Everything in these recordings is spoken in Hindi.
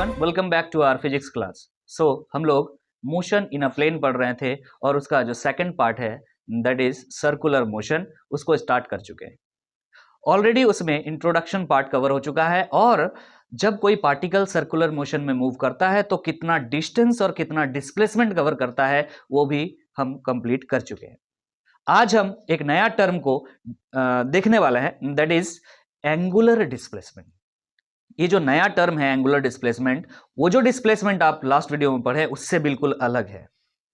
Everyone, welcome back to our physics class. हम लोग मोशन इन अ प्लेन पढ़ रहे थे और उसका जो सेकंड पार्ट है दैट इज सर्कुलर मोशन, उसको स्टार्ट कर चुके हैं। ऑलरेडी उसमें इंट्रोडक्शन पार्ट कवर हो चुका है और जब कोई पार्टिकल सर्कुलर मोशन में मूव करता है तो कितना डिस्टेंस और कितना डिस्प्लेसमेंट कवर करता है वो भी हम कंप्लीट कर चुके हैं। आज हम एक नया टर्म को देखने वाले हैं दैट इज एंगुलर डिस्प्लेसमेंट। ये जो नया टर्म है एंगुलर डिस्प्लेसमेंट, वो जो डिस्प्लेसमेंट आप लास्ट वीडियो में पढ़े उससे बिल्कुल अलग है।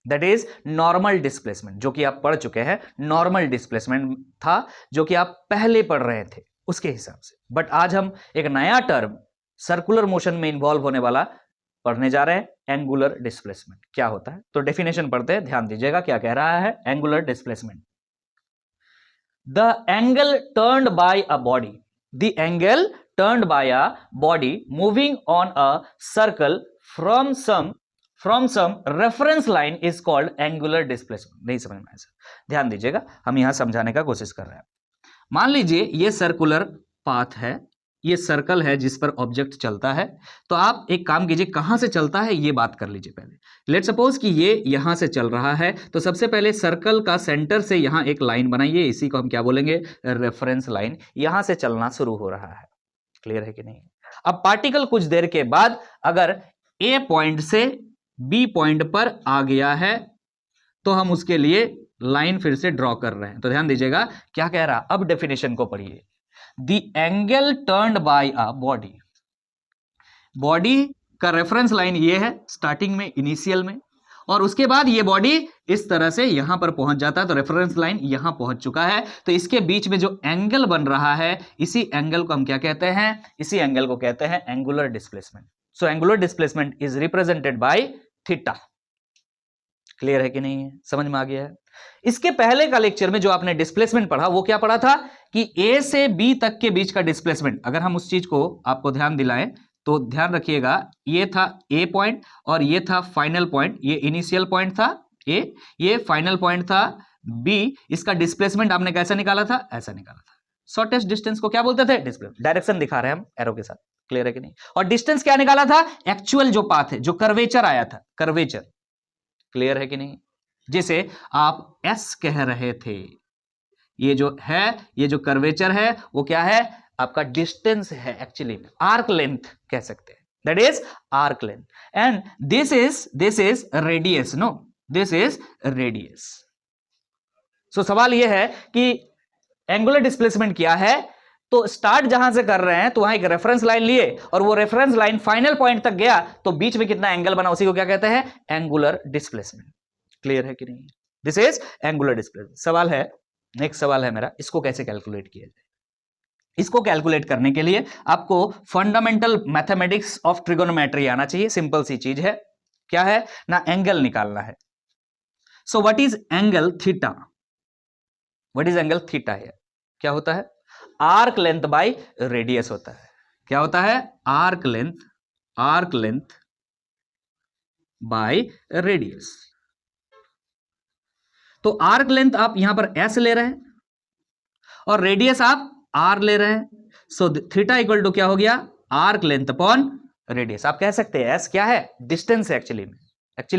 दैट इज नॉर्मल डिस्प्लेसमेंट, जो कि आप पढ़ चुके हैं। नॉर्मल डिस्प्लेसमेंट था जो कि आप पहले पढ़ रहे थे उसके हिसाब से। बट आज हम एक नया टर्म सर्कुलर मोशन में इन्वॉल्व होने वाला पढ़ने जा रहे हैं, एंगुलर डिस्प्लेसमेंट क्या होता है। तो डेफिनेशन पढ़ते हैं, ध्यान दीजिएगा क्या कह रहा है angular displacement. The angle turned by a body, the angle turned by a body moving on a circle from some reference line is called angular displacement। नहीं समझ में आया सर, ध्यान दीजिएगा, हम यहां समझाने का कोशिश कर रहे हैं। मान लीजिए ये सर्कुलर पाथ है, ये सर्कल है जिस पर ऑब्जेक्ट चलता है। तो आप एक काम कीजिए, कहां से चलता है ये बात कर लीजिए पहले। लेट सपोज कि ये यहां से चल रहा है, तो सबसे पहले सर्कल का सेंटर से यहां एक लाइन बनाइए, इसी को हम क्या बोलेंगे, रेफरेंस लाइन। यहां से चलना शुरू हो रहा है, क्लियर है कि नहीं। अब पार्टिकल कुछ देर के बाद अगर ए पॉइंट से बी पॉइंट पर आ गया है तो हम उसके लिए लाइन फिर से ड्रॉ कर रहे हैं। तो ध्यान दीजिएगा क्या कह रहा, अब डेफिनेशन को पढ़िए। The angle turned by a body, body का रेफरेंस लाइन ये है स्टार्टिंग में, इनिशियल में, और उसके बाद ये बॉडी इस तरह से यहां पर पहुंच जाता है। तो रेफरेंस लाइन यहां पहुंच चुका है, तो इसके बीच में जो एंगल बन रहा है इसी एंगल को हम क्या कहते हैं, इसी एंगल को कहते हैं angular displacement. So angular displacement is represented by theta. Clear है कि नहीं है, समझ में आ गया है। इसके पहले का लेक्चर में जो आपने डिस्प्लेसमेंट पढ़ा वो क्या पढ़ा था कि ए से बी तक के बीच का डिस्प्लेसमेंट। अगर हम उस चीज को आपको ध्यान दिलाएं तो ध्यान रखिएगा, ये था ए पॉइंट और ये था फाइनल पॉइंट। ये इनिशियल पॉइंट था ए, ये फाइनल पॉइंट था बी। इसका डिस्प्लेसमेंट आपने कैसा निकाला था, ऐसा निकाला था। शॉर्टेस्ट डिस्टेंस को क्या बोलते थे, डिस्प्लेसमेंट। डायरेक्शन दिखा रहे हैं हम एरो के साथ, क्लियर है कि नहीं। और डिस्टेंस क्या निकाला था, एक्चुअल जो पाथ है, जो कर्वेचर आया था, कर्वेचर। क्लियर है कि नहीं, जिसे आप एस कह रहे थे। ये जो है, ये जो कर्वेचर है वो क्या है, आपका डिस्टेंस है, एक्चुअली आर्क लेंथ कह सकते हैं, that is arc length. And this is radius, no this is radius. So सवाल यह है कि एंगुलर डिस्प्लेसमेंट क्या है। तो स्टार्ट जहां से कर रहे हैं तो वहां एक रेफरेंस लाइन लिए और वो रेफरेंस लाइन फाइनल पॉइंट तक गया तो बीच में कितना एंगल बना, उसी को क्या कहते हैं, एंगुलर डिस्प्लेसमेंट। क्लियर है कि नहीं, दिस इज एंगुलर डिस्प्लेसमेंट। सवाल है, नेक्स्ट सवाल है मेरा, इसको कैसे कैलकुलेट किया जाए। इसको कैलकुलेट करने के लिए आपको फंडामेंटल मैथमेटिक्स ऑफ ट्रिगोनोमेट्री आना चाहिए। सिंपल सी चीज है, क्या है ना, एंगल निकालना है। So what is angle theta, what is angle theta है, क्या होता है, आर्क लेंथ बाय रेडियस होता है। क्या होता है, आर्क लेंथ बाय रेडियस। तो आर्क लेंथ आप यहां पर एस ले रहे हैं और रेडियस आप आर ले रहे हैं। सो थीटा इक्वल टू क्या हो गया, आर्क लेंथ अपॉन रेडियस। आप कह सकते हैं एस क्या है, डिस्टेंस है, एक्चुअली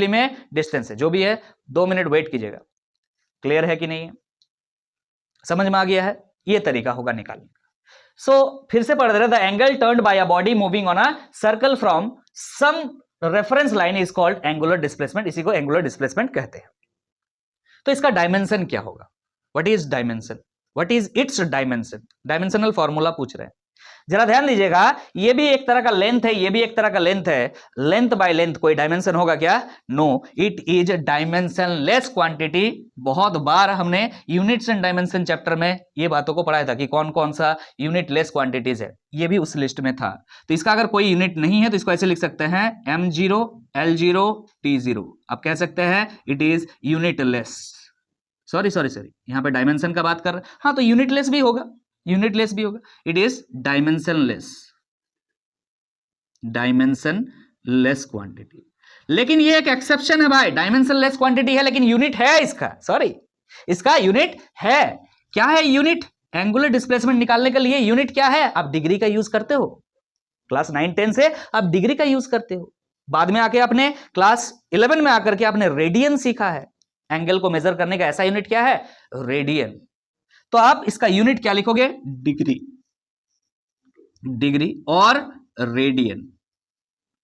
में डिस्टेंस है, जो भी है। 2 मिनट वेट कीजिएगा। क्लियर है कि नहीं है, समझ में आ गया है, ये तरीका होगा निकालने का। सो फिर से पढ़ रहे, the angle turned by a body moving on a circle from some reference line is called angular displacement. इसी को एंगुलर डिस्प्लेसमेंट कहते हैं। तो इसका डायमेंशन क्या होगा, what is dimension, what is it's dimension, dimensional formula पूछ रहे हैं। जरा ध्यान दीजिएगा, ये भी एक तरह का लेंथ है, ये भी एक तरह का लेंथ है। लेंथ बाय लेंथ कोई डायमेंशन होगा क्या, no, it is dimensionless quantity. बहुत बार हमने यूनिट्स एंड डायमेंशन चैप्टर में ये बातों को पढ़ाया था कि कौन कौन सा यूनिट लेस क्वांटिटीज है, ये भी उस लिस्ट में था। तो इसका अगर कोई यूनिट नहीं है तो इसको ऐसे लिख सकते हैं, m0 l0 t0। आप कह सकते हैं it is unit less. Sorry यहां पे डायमेंशन का बात कर रहे हैं, हाँ तो यूनिटलेस भी होगा, इट इज डायमेंशनलेस क्वांटिटी। लेकिन ये एक एक्सेप्शन है भाई, डायमेंशनलेस क्वांटिटी है लेकिन यूनिट है इसका, इसका यूनिट है। क्या है यूनिट, एंगुलर डिस्प्लेसमेंट निकालने के लिए यूनिट क्या है, आप डिग्री का यूज करते हो, क्लास 9-10 से आप डिग्री का यूज करते हो, बाद में आके आपने क्लास 11 में आकर के आपने रेडियन सीखा है। एंगल को मेजर करने का ऐसा यूनिट क्या है? रेडियन। तो आप इसका यूनिट क्या लिखोगे? डिग्री, डिग्री और रेडियन।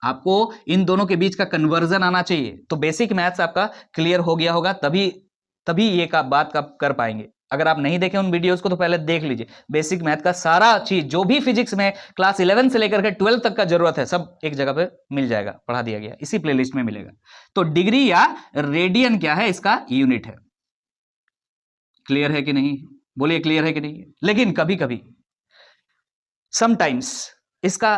आपको इन दोनों के बीच का कन्वर्जन आना चाहिए। तो बेसिक मैथ्स आपका क्लियर हो गया होगा, तभी ये बात कर पाएंगे। अगर आप नहीं देखें उन वीडियोस को तो पहले देख लीजिए। बेसिक मैथ का सारा चीज जो भी फिजिक्स में क्लास 11 से लेकर के 12 तक का जरूरत है सब एक जगह पे मिल जाएगा, पढ़ा दिया गया, इसी प्लेलिस्ट में मिलेगा। तो डिग्री या रेडियन क्या है? इसका यूनिट है। क्लियर है कि नहीं? बोलिए क्लियर है कि नहीं? लेकिन कभी कभी समटाइम्स इसका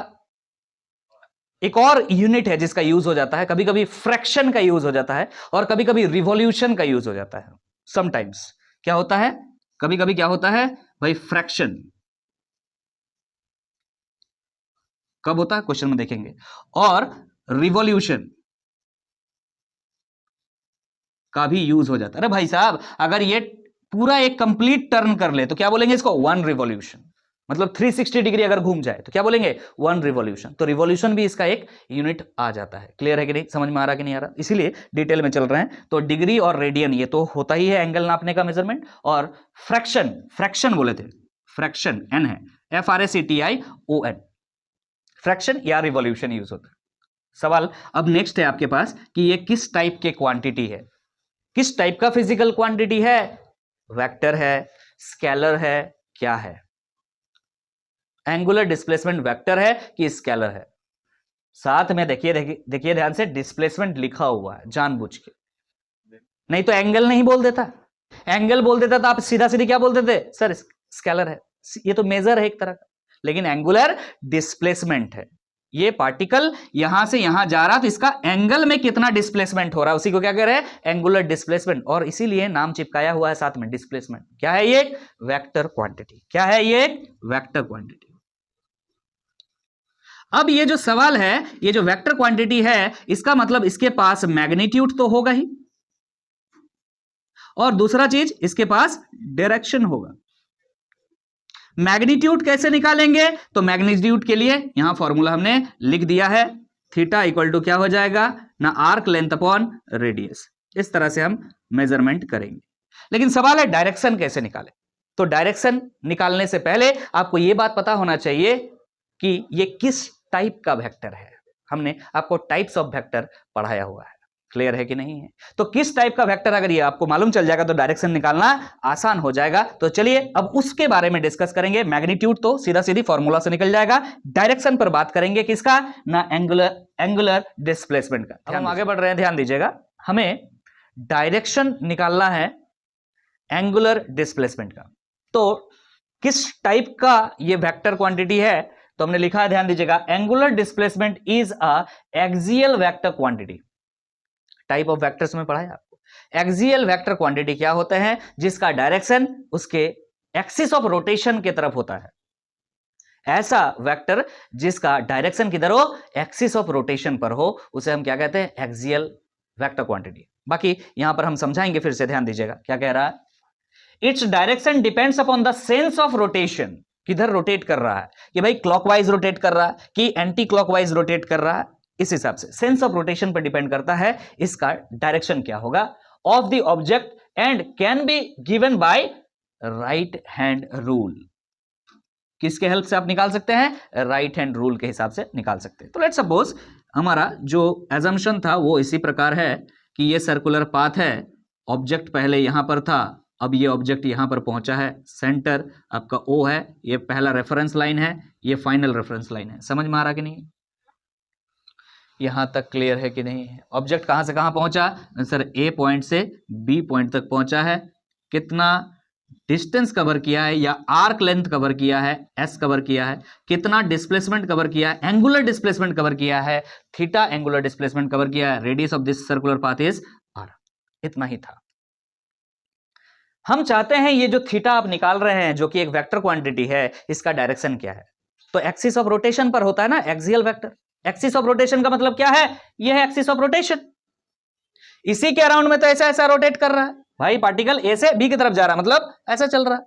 एक और यूनिट है जिसका यूज हो जाता है, कभी कभी फ्रैक्शन का यूज हो जाता है और कभी कभी रिवॉल्यूशन का यूज हो जाता है। समटाइम्स क्या होता है? कभी कभी क्या होता है भाई? फ्रैक्शन। कब होता है? क्वेश्चन में देखेंगे। और रिवॉल्यूशन का भी यूज हो जाता है। अरे भाई साहब, अगर ये पूरा एक कंप्लीट टर्न कर ले तो क्या बोलेंगे इसको? 1 रिवॉल्यूशन। मतलब 360 डिग्री अगर घूम जाए तो क्या बोलेंगे? 1 रिवॉल्यूशन। तो रिवॉल्यूशन भी इसका एक यूनिट आ जाता है। क्लियर है कि नहीं? समझ में आ रहा कि नहीं आ रहा? इसीलिए डिटेल में चल रहे हैं। तो डिग्री और रेडियन ये तो होता ही है एंगल नापने का मेजरमेंट। और फ्रैक्शन बोले थे, फ्रैक्शन एन है, FRACTION, फ्रैक्शन या रिवॉल्यूशन यूज होता है। सवाल अब नेक्स्ट है आपके पास कि ये किस टाइप के क्वांटिटी है, किस टाइप का फिजिकल क्वांटिटी है? वेक्टर है, स्केलर है, क्या है? एंगुलर डिस्प्लेसमेंट वेक्टर है कि स्केलर है? साथ में देखिए ध्यान से, डिस्प्लेसमेंट लिखा हुआ है जानबूझ के, नहीं तो एंगल नहीं बोल देता। एंगल बोल देता तो आप सीधा सीधी क्या बोल देते? सर स्केलर है, ये तो मेजर है एक तरह का। लेकिन एंगुलर डिस्प्लेसमेंट है, ये पार्टिकल यहां से यहां जा रहा तो इसका एंगल में कितना डिस्प्लेसमेंट हो रहा है उसी को क्या कह रहे हैं? Angular displacement. और इसीलिए नाम चिपकाया हुआ है साथ में, डिस्प्लेसमेंट। क्या है ये? Vector quantity. क्या है ये? Vector quantity. अब ये जो सवाल है, ये जो वेक्टर क्वांटिटी है, इसका मतलब इसके पास मैग्नीट्यूड तो होगा ही, और दूसरा चीज इसके पास डायरेक्शन होगा। मैग्नीट्यूड कैसे निकालेंगे? तो मैग्नीट्यूड के लिए यहां फॉर्मूला हमने लिख दिया है, थीटा इक्वल टू क्या हो जाएगा ना? Arc length upon radius. इस तरह से हम मेजरमेंट करेंगे। लेकिन सवाल है डायरेक्शन कैसे निकालें? तो डायरेक्शन निकालने से पहले आपको यह बात पता होना चाहिए कि यह किस टाइप का वेक्टर है। हमने आपको टाइप्स ऑफ वेक्टर पढ़ाया हुआ है, क्लियर है कि नहीं है? तो किस टाइप का वेक्टर अगर ये आपको मालूम चल जाएगा तो डायरेक्शन निकालना आसान हो जाएगा। तो चलिए अब उसके बारे में डिस्कस करेंगे। मैग्नीट्यूड तो सीधा सीधी फॉर्मूला से निकल जाएगा, डायरेक्शन पर बात करेंगे किसका ना? एंगुलर डिस्प्लेसमेंट का। अब हम आगे बढ़ रहे हैं, ध्यान दीजिएगा। हमें डायरेक्शन निकालना है एंगुलर डिस्प्लेसमेंट का। तो किस टाइप का ये वेक्टर क्वांटिटी है? तो हमने लिखा है, ध्यान दीजिएगा, angular displacement is a axial vector quantity. Type of vectors में पढ़ा है आपको। एक्सियल वेक्टर क्वांटिटी क्या होते हैं? जिसका डायरेक्शन उसके एक्सिस ऑफ रोटेशन की तरफ होता है। ऐसा वेक्टर जिसका डायरेक्शन किधर हो? एक्सिस ऑफ रोटेशन पर हो, उसे हम क्या कहते हैं? Axial vector quantity. बाकी यहां पर हम समझाएंगे फिर से, ध्यान दीजिएगा क्या कह रहा है। Its direction depends upon the sense of rotation. किधर रोटेट कर रहा है? कि भाई क्लॉकवाइज रोटेट कर रहा है कि एंटी क्लॉकवाइज रोटेट कर रहा है, इस हिसाब से सेंस ऑफ रोटेशन पर डिपेंड करता है इसका डायरेक्शन क्या होगा of the object and can be given by right hand rule. किसके हेल्प से आप निकाल सकते हैं? राइट हैंड रूल के हिसाब से निकाल सकते हैं। तो लेट्स सपोज हमारा जो एजम्पशन था वो इसी प्रकार है कि ये सर्कुलर पाथ है, ऑब्जेक्ट पहले यहां पर था, अब ये ऑब्जेक्ट यहां पर पहुंचा है, सेंटर आपका O है, ये पहला रेफरेंस लाइन है, ये फाइनल रेफरेंस लाइन है। समझ में आ रहा कि नहीं? यहां तक क्लियर है कि नहीं? ऑब्जेक्ट कहां से कहां पहुंचा? सर A पॉइंट से B पॉइंट तक पहुंचा है। कितना डिस्टेंस कवर किया है या आर्क लेंथ कवर किया है? S कवर किया है। कितना डिस्प्लेसमेंट कवर किया है? एंगुलर डिस्प्लेसमेंट कवर किया है, थीटा एंगुलर डिस्प्लेसमेंट कवर किया है। Radius of this circular path is R। इतना ही था। हम चाहते हैं ये जो थीटा आप निकाल रहे हैं जो कि एक वेक्टर क्वांटिटी है, इसका डायरेक्शन क्या है? तो एक्सिस ऑफ रोटेशन पर होता है ना axial vector. Axis of rotation का मतलब क्या है? ये है एक्सिस ऑफ रोटेशन। इसी के अराउंड में तो ऐसा ऐसा रोटेट कर रहा है भाई, पार्टिकल ए से बी की तरफ जा रहा है, मतलब ऐसा चल रहा है।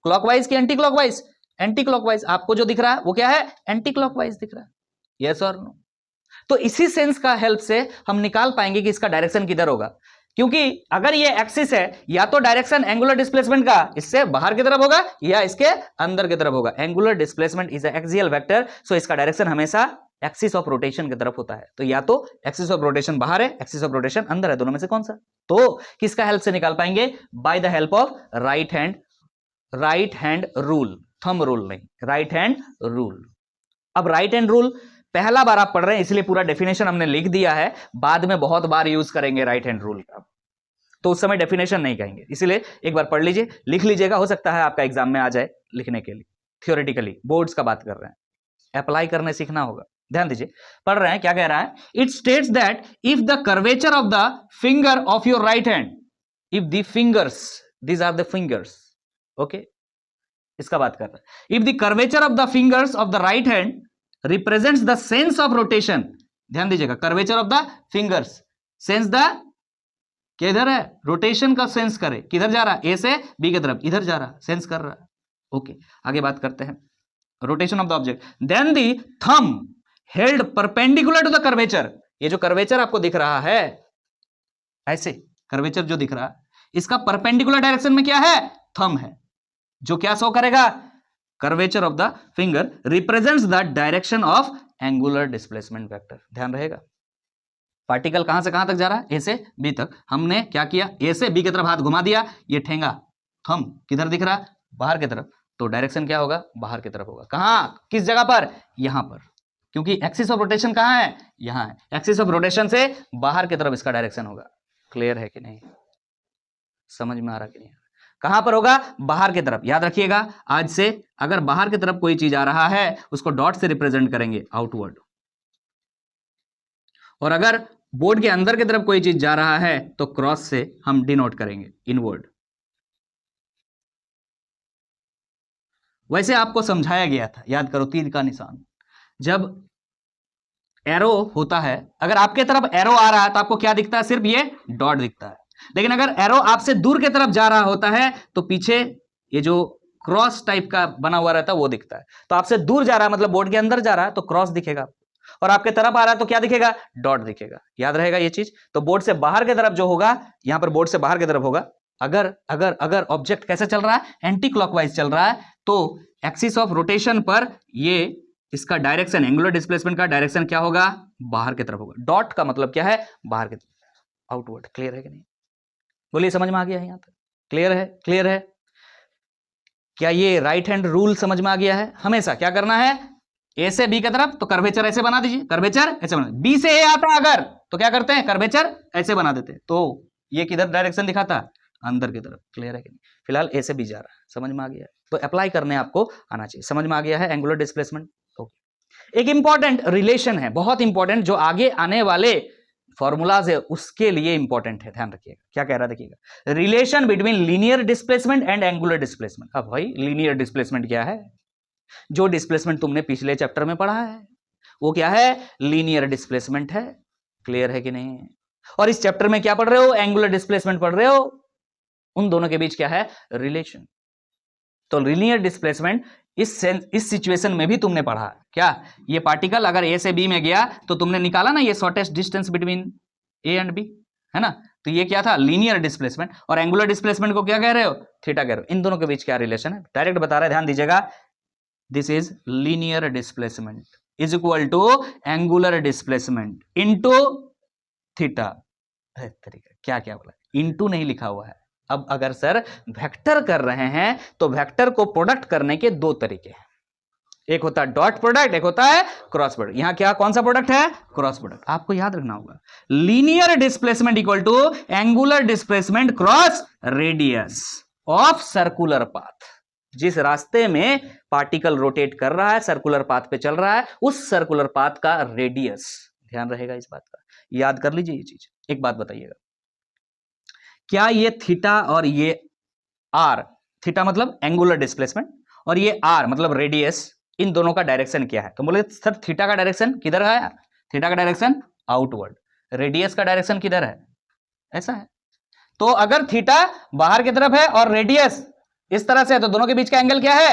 क्लॉकवाइज की एंटी क्लॉकवाइज? Anti clockwise. आपको जो दिख रहा है वो क्या है? एंटी क्लॉकवाइज दिख रहा है। यस और नो? तो इसी सेंस का हेल्प से हम निकाल पाएंगे कि इसका डायरेक्शन किधर होगा, क्योंकि अगर ये एक्सिस है, या तो डायरेक्शन एंगुलर डिस्प्लेसमेंट का इससे बाहर की तरफ होगा या इसके अंदर की तरफ होगा। Angular displacement is a axial vector, so इसका डायरेक्शन हमेशा एक्सिस ऑफ रोटेशन की तरफ होता है। तो या तो एक्सिस ऑफ रोटेशन बाहर है, एक्सिस ऑफ रोटेशन अंदर है, दोनों में से कौन सा? तो किसका हेल्प से निकाल पाएंगे? By the help of right hand rule, thumb rule नहीं, राइट हैंड रूल। अब राइट हैंड रूल पहला बार आप पढ़ रहे हैं इसलिए पूरा डेफिनेशन हमने लिख दिया है, बाद में बहुत बार यूज करेंगे राइट हैंड रूल का, तो उस समय डेफिनेशन नहीं कहेंगे, इसीलिए एक बार पढ़ लीजिए, लिख लीजिएगा, हो सकता है आपका एग्जाम में आ जाए लिखने के लिए। थियोरेटिकली बोर्ड्स का बात कर रहे हैं, अप्लाई करने सीखना होगा। ध्यान दीजिए, पढ़ रहे हैं, क्या कह रहा है? It states that if the curvature of the finger of your right hand, if the fingers, these are the fingers, okay, इसका बात कर रहा है। If the curvature of the fingers of the right hand represents the sense of rotation, ध्यान दीजिएगा, curvature of the fingers, sense the, किधर है? रोटेशन का सेंस करे, किधर जा रहा है? ए से बी की तरफ, इधर जा रहा है, सेंस कर रहा है। ओके, आगे बात करते हैं, rotation of the object. Then the thumb held perpendicular to the curvature, ये जो कर्वेचर आपको दिख रहा है, ऐसे कर्वेचर जो दिख रहा है, इसका परपेंडिकुलर डायरेक्शन में क्या है? थंब है, जो क्या शो करेगा? Curvature of the finger represents the direction of angular displacement vector. ध्यान रहेगा, पार्टिकल कहां से कहां तक जा रहा है? ए से बी तक। हमने क्या किया? ए से बी की तरफ हाथ घुमा दिया, ये ठेंगा थंब किधर दिख रहा है? बाहर की तरफ, तो डायरेक्शन क्या होगा? बाहर की तरफ होगा। कहां, किस जगह पर? यहां पर, क्योंकि एक्सिस ऑफ रोटेशन कहां है? यहां है, एक्सिस ऑफ रोटेशन से बाहर की तरफ इसका डायरेक्शन होगा। क्लियर है कि नहीं? समझ में आ रहा कि नहीं? कहां पर होगा? बाहर की तरफ। याद रखिएगा, आज से अगर बाहर की तरफ कोई चीज आ रहा है उसको डॉट से रिप्रेजेंट करेंगे, आउटवर्ड, और अगर बोर्ड के अंदर की तरफ कोई चीज जा रहा है तो क्रॉस से हम डिनोट करेंगे, इनवर्ड। वैसे आपको समझाया गया था, याद करो, तीर का निशान, जब एरो होता है, अगर आपके तरफ एरो आ रहा है तो आपको क्या दिखता है? सिर्फ ये डॉट दिखता है। लेकिन अगर एरो आपसे दूर की तरफ जा रहा होता है तो पीछे ये जो क्रॉस टाइप का बना हुआ रहता है वो दिखता है। तो आपसे दूर जा रहा है मतलब बोर्ड के अंदर जा रहा है तो क्रॉस दिखेगा, और आपके तरफ आ रहा है तो क्या दिखेगा? डॉट दिखेगा। याद रहेगा ये चीज। तो बोर्ड से बाहर की तरफ जो होगा, यहां पर बोर्ड से बाहर की तरफ होगा, अगर अगर अगर ऑब्जेक्ट कैसे चल रहा है? एंटी क्लॉकवाइज चल रहा है, तो एक्सिस ऑफ रोटेशन पर ये इसका डायरेक्शन, एंगुलर डिस्प्लेसमेंट का डायरेक्शन क्या होगा? बाहर की तरफ होगा। डॉट का मतलब क्या है? बाहर की तरफ, आउटवर्ड। क्लियर है कि नहीं? बोलिए, समझ में आ गया है यहां तक? क्लियर है? क्लियर है? क्या ये राइट हैंड रूल समझ में आ गया है? हमेशा क्या करना है? ए से बी की तरफ तो कर्वेचर ऐसे बना दीजिए, कर्वेचर ऐसे बना, बी से ए आता अगर तो क्या करते हैं? कर्वेचर ऐसे बना देते, तो ये किधर डायरेक्शन दिखाता? अंदर की तरफ। क्लियर है कि नहीं? फिलहाल ए से बी जा रहा है, समझ में आ गया है? तो अप्लाई करने आपको आना चाहिए। समझ में आ गया है एंगुलर डिस्प्लेसमेंट? ओके, एक इंपॉर्टेंट रिलेशन है, बहुत इंपॉर्टेंट, जो आगे आने वाले फॉर्मूलाज है उसके लिए इंपॉर्टेंट है, ध्यान रखिएगा। क्या कह रहा है देखिएगा, relation between linear displacement and angular displacement. अब भाई लीनियर डिस्प्लेसमेंट क्या है? जो डिस्प्लेसमेंट तुमने पिछले चैप्टर में पढ़ा है वो क्या है? लीनियर डिस्प्लेसमेंट है। क्लियर है कि नहीं? और इस चैप्टर में क्या पढ़ रहे हो? एंगुलर डिस्प्लेसमेंट पढ़ रहे हो। उन दोनों के बीच क्या है? रिलेशन। तो लीनियर डिस्प्लेसमेंट इस सिचुएशन में भी तुमने पढ़ा। क्या? ये पार्टिकल अगर ए से बी में गया तो तुमने निकाला ना ये shortest distance between A and B, है ना? तो ये क्या था? Linear displacement. और एंगुलर डिस्प्लेसमेंट को क्या कह रहे हो? थीटा कह रहे हो। इन दोनों के बीच क्या रिलेशन है? डायरेक्ट बता रहे हैं, ध्यान दीजिएगा। This is linear displacement is equal to angular displacement into theta. क्या क्या बोला? इनटू नहीं लिखा हुआ है। अब अगर सर वेक्टर कर रहे हैं तो वेक्टर को प्रोडक्ट करने के दो तरीके हैं, एक होता है डॉट प्रोडक्ट, एक होता है क्रॉस प्रोडक्ट। यहां क्या, कौन सा प्रोडक्ट है? Cross product. आपको याद रखना होगा, linear displacement equal to angular displacement cross radius of circular path. जिस रास्ते में पार्टिकल रोटेट कर रहा है, सर्कुलर पाथ पे चल रहा है, उस सर्कुलर पाथ का रेडियस। ध्यान रहेगा इस बात का, याद कर लीजिए ये चीज। एक बात बताइएगा, क्या ये थीटा और ये आर, थीटा मतलब एंगुलर डिस्प्लेसमेंट और ये आर मतलब रेडियस, इन दोनों का डायरेक्शन क्या है? तो बोले सर थीटा का डायरेक्शन किधर है? थीटा का डायरेक्शन आउटवर्ड, रेडियस का डायरेक्शन किधर है? ऐसा है। तो अगर थीटा बाहर की तरफ है और रेडियस इस तरह से है तो दोनों के बीच का एंगल क्या है?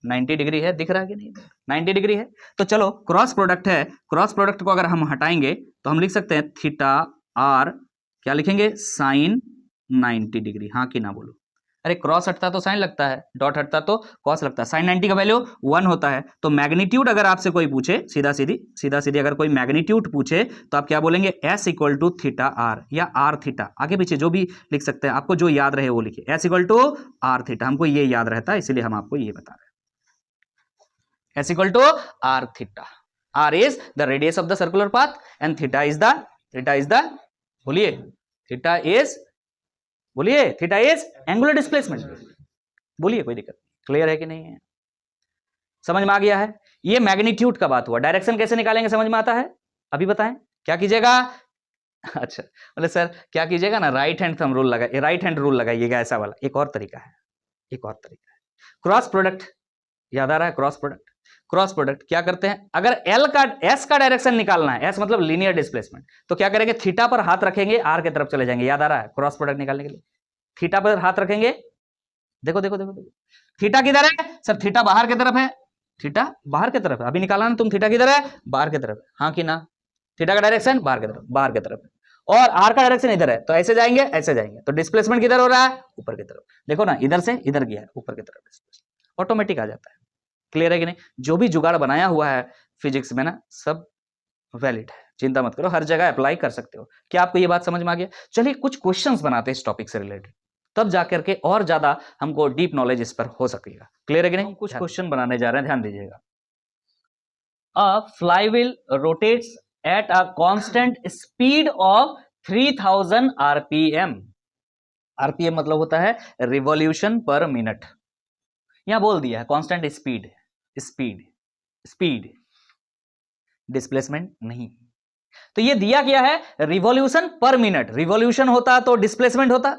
90 डिग्री है, दिख रहा है कि नहीं? 90 डिग्री है। तो चलो क्रॉस प्रोडक्ट है, क्रॉस प्रोडक्ट को अगर हम हटाएंगे तो हम लिख सकते हैं थीटा आर, क्या लिखेंगे? Sine 90 degree. हाँ कि ना बोलो? अरे क्रॉस हटता तो साइन लगता है, डॉट हटता तो कॉस लगता है। साइन 90 का वैल्यू 1 होता है। तो मैग्नीट्यूड अगर आपसे कोई पूछे, सीधा सीधी अगर कोई मैग्नीट्यूड पूछे तो आप क्या बोलेंगे? S equal to theta r या आर थीटा, आगे पीछे जो भी लिख सकते हैं, आपको जो याद रहे वो लिखिए। S equal to r theta, हमको ये याद रहता है इसलिए हम आपको ये बता रहे हैं। S equal to r theta, r is the radius of the circular path and theta is the बोलिए, थीटा इज एंगुलर डिस्प्लेसमेंट। बोलिए, कोई दिक्कत? क्लियर है कि नहीं है? समझ में आ गया है? ये मैग्नीट्यूड का बात हुआ। डायरेक्शन कैसे निकालेंगे समझ में आता है? अभी बताएं क्या कीजिएगा? अच्छा बोले सर क्या कीजिएगा ना, राइट हैंड थंब रूल लगाइए, राइट हैंड रूल लगाइएगा, ऐसा वाला। एक और तरीका है, क्रॉस प्रोडक्ट। याद आ रहा है? क्रॉस प्रोडक्ट क्या करते हैं? अगर एस का डायरेक्शन निकालना है, एस मतलब लीनियर डिस्प्लेसमेंट, तो क्या करेंगे? थीटा पर हाथ रखेंगे, आर की तरफ चले जाएंगे। याद आ रहा है? क्रॉस प्रोडक्ट निकालने के लिए थीटा पर हाथ रखेंगे। देखो थीटा किधर है सर? थीटा बाहर की तरफ है, थीटा बाहर की तरफ है। अभी निकाला ना तुम, थीटा किधर है? बाहर की तरफ। हाँ कि ना? थीटा का डायरेक्शन बाहर की तरफ है और आर का डायरेक्शन इधर है, तो ऐसे जाएंगे तो डिस्प्लेसमेंट किधर हो रहा है? ऊपर की तरफ। देखो ना, इधर से इधर गया है, ऊपर की तरफ डिस्प्लेसमेंट ऑटोमेटिक आ जाता है। क्लियर है कि नहीं? जो भी जुगाड़ बनाया हुआ है फिजिक्स में ना, सब वैलिड है, चिंता मत करो, हर जगह अप्लाई कर सकते हो। क्या आपको ये बात समझ में आ गया? चलिए कुछ क्वेश्चंस बनाते हैं इस टॉपिक से रिलेटेड, तब जाकर के और ज्यादा हमको डीप नॉलेज इस पर हो सकेगा। क्लियर है कि नहीं? कुछ क्वेश्चन बनाने जा रहे हैं, ध्यान दीजिएगा। A flywheel rotates at a constant speed of 3000 RPM. RPM मतलब होता है रिवॉल्यूशन पर मिनट। यहां बोल दिया है कांस्टेंट स्पीड, डिस्प्लेसमेंट नहीं। तो ये दिया गया है रिवॉल्यूशन पर मिनट। रिवॉल्यूशन होता तो डिस्प्लेसमेंट होता,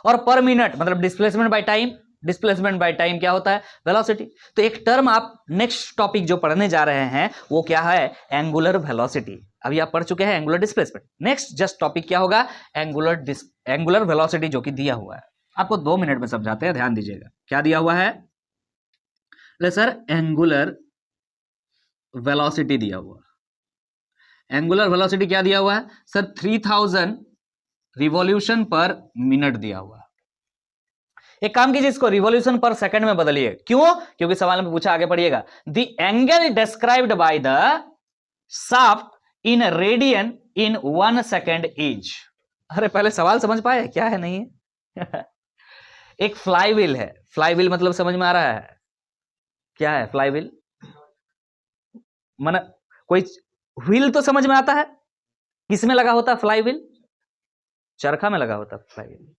और पर मिनट मतलब displacement by time. Displacement by time क्या होता है? वेलोसिटी। तो एक टर्म आप नेक्स्ट टॉपिक जो पढ़ने जा रहे हैं वो क्या है? Angular velocity. अभी आप पढ़ चुके हैं angular displacement, next just topic क्या होगा? एंगुलर वेलोसिटी, जो कि दिया हुआ है। आपको 2 मिनट में समझाते हैं, ध्यान दीजिएगा। क्या दिया हुआ है? सर एंगुलर वेलोसिटी दिया हुआ। एंगुलर वेलोसिटी क्या दिया हुआ है सर? 3000 रिवॉल्यूशन पर मिनट दिया हुआ है। एक काम कीजिए, इसको रिवॉल्यूशन पर सेकंड में बदलिए। क्यों? क्योंकि सवाल में पूछा, आगे पढ़िएगा। The angle described by the shaft in radian in 1 second is. अरे पहले सवाल समझ पाए क्या है? नहीं है? एक फ्लाईव्हील है, फ्लाईव्हील मतलब समझ में आ रहा है क्या है फ्लाईव्हील? मन कोई व्हील तो समझ में आता है, किसमें लगा होता है फ्लाईव्हील? चरखा में लगा होता है फ्लाईव्हील।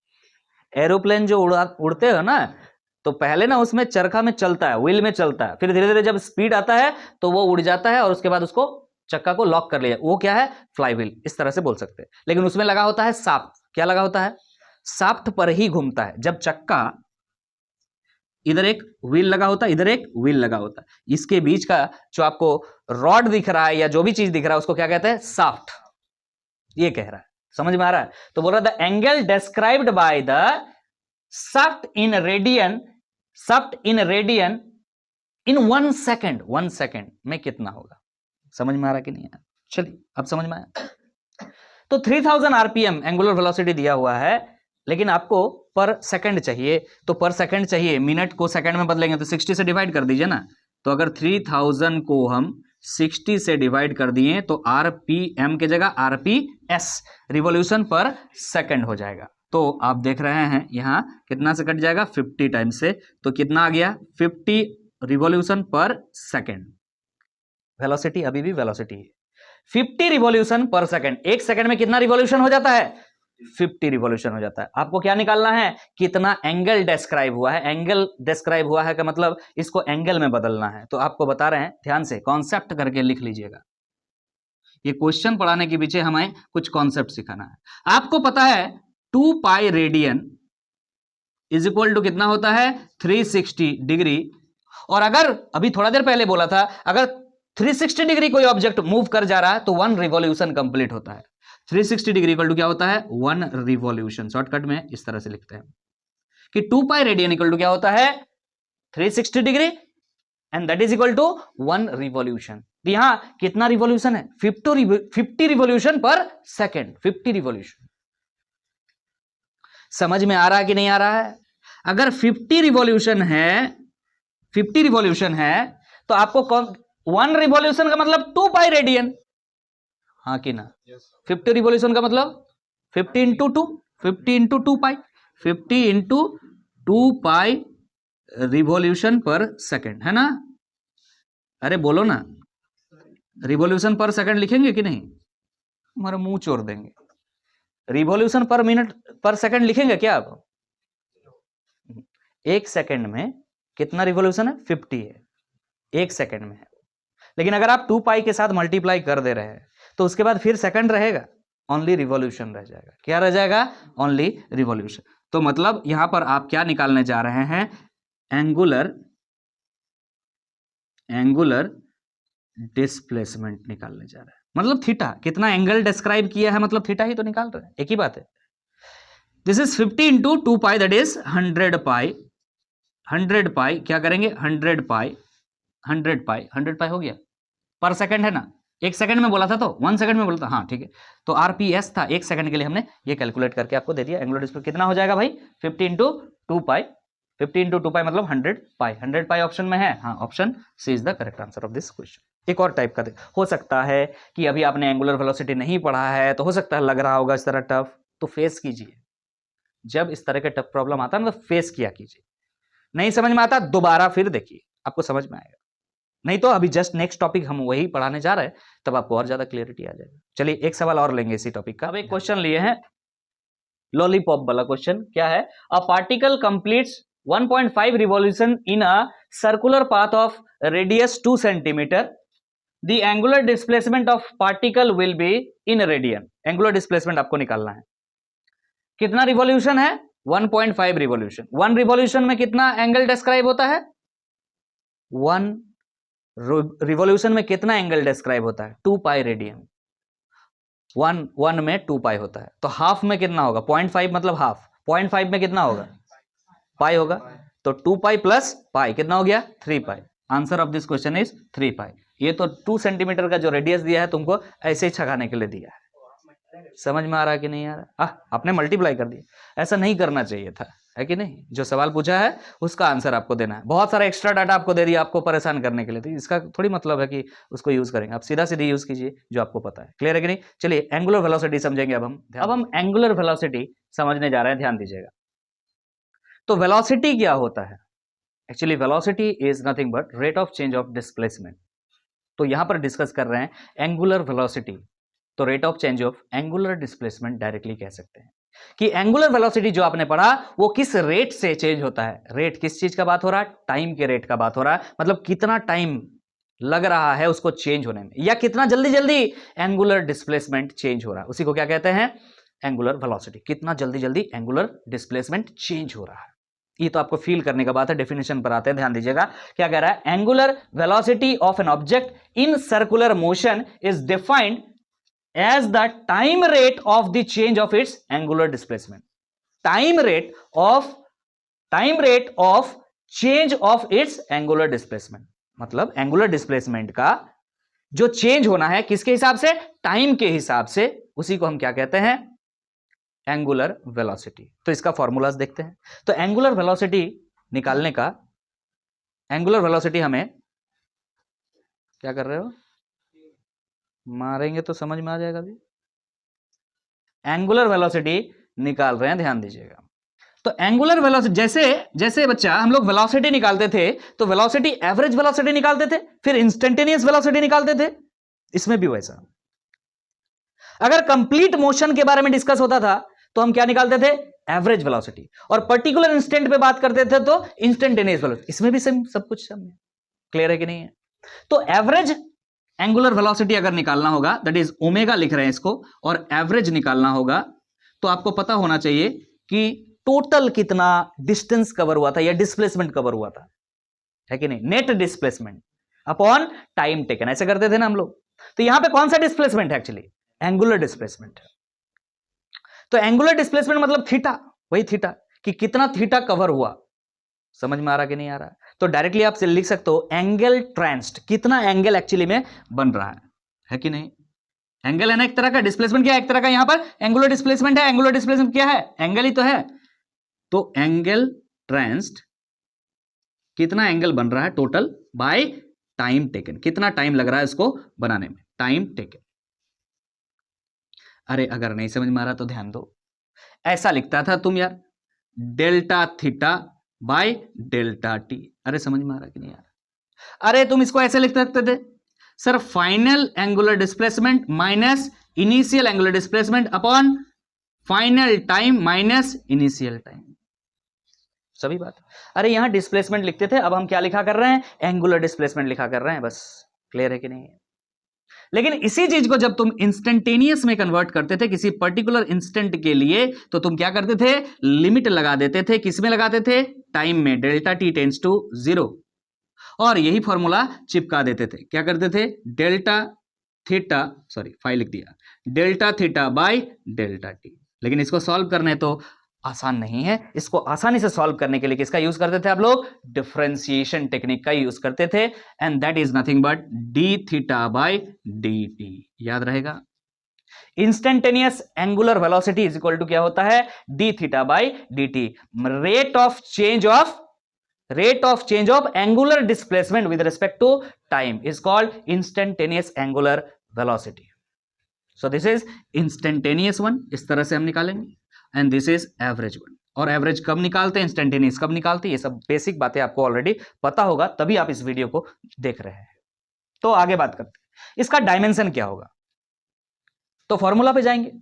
एरोप्लेन जो उड़ते हो ना, तो पहले ना उसमें चरखा में चलता है, व्हील में चलता है, फिर धीरे धीरे जब स्पीड आता है तो वो उड़ जाता है और उसके बाद उसको चक्का को लॉक कर लिया, वो क्या है? फ्लाईव्हील। इस तरह से बोल सकते हैं। लेकिन उसमें लगा होता है शाफ्ट। क्या लगा होता है? शाफ्ट पर ही घूमता है। जब चक्का, इधर एक व्हील लगा होता है, इधर एक व्हील लगा होता है, इसके बीच का जो आपको रॉड दिख रहा है या जो भी चीज दिख रहा है उसको क्या कहते हैं? शाफ्ट। ये कह रहा है, समझ में आ रहा है? तो बोल रहा the angle described by the shaft in radian in 1 second. 1 second में कितना होगा? समझ में आ रहा कि नहीं है? चलिए अब समझ में आया। तो 3000 आरपीएम एंगुलर वेलोसिटी दिया हुआ है, लेकिन आपको पर सेकंड चाहिए। तो पर सेकंड चाहिए, मिनट को सेकंड में बदलेंगे तो 60 से डिवाइड कर दीजिए ना। तो अगर 3000 को हम 60 से डिवाइड कर दिए तो आरपीएम के जगह आरपीएस, रिवॉल्यूशन पर सेकंड हो जाएगा। तो आप देख रहे हैं यहां कितना से कट जाएगा? 50 टाइम से। तो कितना आ गया? 50 रिवॉल्यूशन पर सेकंड। वेलोसिटी अभी भी वेलोसिटी है। 50 रिवॉल्यूशन पर सेकंड। एक सेकंड में कितना रिवॉल्यूशन हो जाता है? 50 रिवॉल्यूशन हो जाता है। आपको क्या निकालना है? कितना एंगल डिस्क्राइब हुआ है। एंगल डिस्क्राइब हुआ है का मतलब इसको एंगल में बदलना है। तो आपको बता रहे हैं, ध्यान से कॉन्सेप्ट करके लिख लीजिएगा। ये क्वेश्चन पढ़ाने के पीछे हमें कुछ कॉन्सेप्ट सिखाना है। आपको पता है 2 pi radian is equal to कितना होता है? 360 डिग्री। और अगर अभी थोड़ा देर पहले बोला था, अगर 360 डिग्री कोई ऑब्जेक्ट मूव कर जा रहा है तो 1 रिवॉल्यूशन कंप्लीट होता है। 360 डिग्री इक्वल टू क्या होता है? 1 रिवॉल्यूशन। शॉर्टकट में इस तरह से लिखते हैं कि 2 पाई रेडियन इक्वल टू क्या होता है? 360 degree and that is equal to 1 revolution. यहां कितना रिवॉल्यूशन है? 50 रिवॉल्यूशन पर सेकेंड, 50 रिवॉल्यूशन। समझ में आ रहा है कि नहीं आ रहा है? अगर 50 रिवॉल्यूशन है, 50 रिवॉल्यूशन है तो आपको 1 रिवॉल्यूशन का मतलब 2 पाई रेडियन, हाँ कि ना? 50 रिवॉल्यूशन का मतलब 50 इंटू 2, 50 इंटू 2 पाई, 50 इंटू 2 पाई रिवॉल्यूशन पर सेकेंड, है ना? अरे बोलो ना, रिवॉल्यूशन पर सेकंड लिखेंगे कि नहीं? हमारा मुंह चोर देंगे। रिवॉल्यूशन पर मिनट पर सेकंड लिखेंगे क्या आप? 1 सेकंड में कितना रिवॉल्यूशन है? 50 है, 1 सेकंड में है। लेकिन अगर आप 2 पाई के साथ मल्टीप्लाई कर दे रहे हैं तो उसके बाद फिर सेकंड रहेगा, ओनली रिवॉल्यूशन रह जाएगा। क्या रह जाएगा? Only revolution. तो मतलब यहां पर आप क्या निकालने जा रहे हैं? एंगुलर डिस्प्लेसमेंट निकालने जा रहे हैं। मतलब थीटा, कितना एंगल डिस्क्राइब किया है, मतलब थीटा ही तो निकाल रहे हैं, एक ही बात है। This is 50 into 2 pi, that is 100 पाई। 100 पाई क्या करेंगे? 100 पाई, 100 पाई, 100 पाई हो गया। पर सेकंड है ना, 1 सेकंड में बोला था तो 1 सेकंड में बोला था, हाँ ठीक है। तो आरपीएस था 1 सेकंड के लिए, हमने ये कैलकुलेट करके आपको दे दिया। एंगुलर डिस्प्लेसमेंट कितना हो जाएगा भाई? 50 इंटू 2 पाई, 50 इंटू 2 पाई मतलब 100 पाई। 100 पाई ऑप्शन में है, हाँ, option C is the correct answer of this question. एक और टाइप का हो सकता है कि अभी आपने एंगुलर वेलोसिटी नहीं पढ़ा है, तो हो सकता है लग रहा होगा इस तरह टफ, तो फेस कीजिए। जब इस तरह के टफ प्रॉब्लम आता है ना तो फेस किया कीजिए। नहीं समझ में आता दोबारा फिर देखिए, आपको समझ में आएगा। नहीं तो अभी जस्ट नेक्स्ट टॉपिक हम वही पढ़ाने जा रहे हैं, तब आपको और ज्यादा क्लियरिटी आ जाएगा। चलिए एक सवाल और लेंगे इसी टॉपिक का। अब एक क्वेश्चन लिए हैं लॉलीपॉप वाला क्वेश्चन। क्या है? A particle completes 1.5 revolution in a circular path of radius 2 centimetre. The angular displacement of particle will be in radian. Angular displacement आपको निकालना है। कितना रिवॉल्यूशन है? 1.5 रिवॉल्यूशन। 1 रिवॉल्यूशन में कितना एंगल डिस्क्राइब होता है? 1 रिवॉल्यूशन में कितना एंगल डिस्क्राइब होता है? 2 पाई रेडियन। 1 में 2 पाई होता है, तो हाफ में कितना होगा? 0.5 मतलब हाफ, 0.5 में कितना होगा? पाई होगा। तो 2 पाई प्लस पाई कितना हो गया? 3 pi. Answer of this question is 3 pi. ये तो 2 सेंटीमीटर का जो रेडियस दिया है तुमको ऐसे ही छगाने के लिए दिया है। समझ में आ रहा है कि नहीं आ रहा? आपने मल्टीप्लाई कर दिया, ऐसा नहीं करना चाहिए था, है कि नहीं? जो सवाल पूछा है उसका आंसर आपको देना है। बहुत सारा एक्स्ट्रा डाटा आपको दे दिया आपको परेशान करने के लिए, तो इसका थोड़ी मतलब है कि उसको यूज करेंगे। आप सीधा सीधे यूज कीजिए जो आपको पता है। क्लियर है कि नहीं? चलिए एंगुलर वेलोसिटी समझेंगे अब हम एंगुलर वेलोसिटी समझने जा रहे हैं, ध्यान दीजिएगा। तो वेलोसिटी क्या होता है? Actually velocity is nothing but rate of change of displacement. तो यहां पर डिस्कस कर रहे हैं एंगुलर वेलोसिटी, तो rate of change of angular displacement directly कह सकते हैं कि एंगुलर वेलोसिटी जो आपने पढ़ा वो किस रेट से चेंज होता है। रेट किस चीज का बात हो रहा है? टाइम के रेट का बात हो रहा है। मतलब कितना टाइम लग रहा है उसको चेंज होने में, या कितना जल्दी जल्दी एंगुलर डिस्प्लेसमेंट चेंज हो रहा है, उसी को क्या कहते हैं? Angular velocity. कितना जल्दी जल्दी एंगुलर डिस्प्लेसमेंट चेंज हो रहा है, ये तो आपको फील करने का बात है। डेफिनेशन पर आते हैं, ध्यान दीजिएगा क्या कह रहा है। Angular velocity of an object in circular motion is defined as the time rate of the change of its angular displacement. time rate of change of its angular displacement, मतलब angular displacement का जो चेंज होना है किसके हिसाब से? टाइम के हिसाब से, उसी को हम क्या कहते हैं? Angular velocity. तो इसका फॉर्मूलाज देखते हैं। तो एंगुलर वेलोसिटी निकालने का, एंगुलर वेलोसिटी हमें क्या कर रहे हो? मारेंगे तो समझ में आ जाएगा भी। एंगुलर वेलोसिटी निकाल रहे हैं, ध्यान दीजिएगा। तो एंगुलर वेलोसिटी, जैसे जैसे बच्चा हम लोग वेलोसिटी निकालते थे तो वेलोसिटी एवरेज वेलोसिटी निकालते थे, फिर इंस्टेंटेनियस वेलोसिटी निकालते थे। इसमें भी वैसा, अगर कंप्लीट मोशन के बारे में डिस्कस होता था तो हम क्या निकालते थे? Average velocity. और पर्टिकुलर इंस्टेंट पे बात करते थे तो इंस्टेंटेनियस वेलोसिटी। इसमें भी सेम सब कुछ समझे। क्लियर है कि नहीं है? तो एवरेज एंगुलर वेलोसिटी अगर निकालना होगा, दैट इज ओमेगा लिख रहे हैं इसको, और एवरेज निकालना होगा तो आपको पता होना चाहिए कि टोटल कितना डिस्टेंस कवर हुआ था या डिस्प्लेसमेंट कवर हुआ था, है कि नहीं? Net displacement upon time taken, ऐसे करते थे ना हम लोग। तो यहां पे कौन सा डिस्प्लेसमेंट है? Actually angular displacement. तो एंगुलर डिस्प्लेसमेंट मतलब थीटा, वही थीटा कि कितना थीटा कवर हुआ, समझ में आ रहा कि नहीं आ रहा? तो डायरेक्टली आप लिख सकते हो एंगल ट्रांस्ड, कितना एंगल एक्चुअली में बन रहा है कि नहीं? एंगल है ना एक तरह का, डिस्प्लेसमेंट क्या है एक तरह का, यहां पर एंगुलर डिस्प्लेसमेंट है। एंगुलर डिस्प्लेसमेंट क्या है? एंगल ही तो है। तो एंगल ट्रांस्ड, कितना एंगल बन रहा है टोटल बाय टाइम टेकन, कितना टाइम लग रहा है इसको बनाने में, टाइम टेकन। अरे अगर नहीं समझ में आ रहा तो ध्यान दो, ऐसा लिखता था तुम यार, delta theta by delta T. अरे समझ में आ रहा कि नहीं आ रहा? अरे तुम इसको ऐसे लिख सकते थे sir, final angular displacement minus initial angular displacement upon final time minus initial time. सभी बात। अरे यहां डिस्प्लेसमेंट लिखते थे, अब हम क्या लिखा कर रहे हैं? एंगुलर डिस्प्लेसमेंट लिखा कर रहे हैं, बस। क्लियर है कि नहीं? लेकिन इसी चीज को जब तुम इंस्टेंटेनियस में कन्वर्ट करते थे किसी पर्टिकुलर इंस्टेंट के लिए, तो तुम क्या करते थे? लिमिट लगा देते थे। किसमें लगाते थे? टाइम में, डेल्टा टी टेंड्स टू 0, और यही फॉर्मूला चिपका देते थे। क्या करते थे? डेल्टा थीटा, सॉरी फाइव लिख दिया, delta theta by delta T. लेकिन इसको सॉल्व करने तो आसान नहीं है। इसको आसानी से सॉल्व करने के लिए किसका यूज करते थे आप लोग? डिफरेंशिएशन टेक्निक का यूज करते थे, and that is nothing but d theta by d t. याद रहेगा? Instantaneous angular velocity is equal to क्या होता है? D theta by d t. Rate of change of angular displacement with respect to time is called instantaneous angular velocity. So this is instantaneous one, इस तरह से हम निकालेंगे, and this is average one. और एवरेज कब निकालते हैं, इंस्टेंटेनियस कब निकालते हैं, ये सब बेसिक बातें आपको ऑलरेडी पता होगा, तभी आप इस वीडियो को देख रहे हैं। तो आगे बात करते हैं, इसका डायमेंशन क्या होगा। तो फॉर्मूला पे जाएंगे।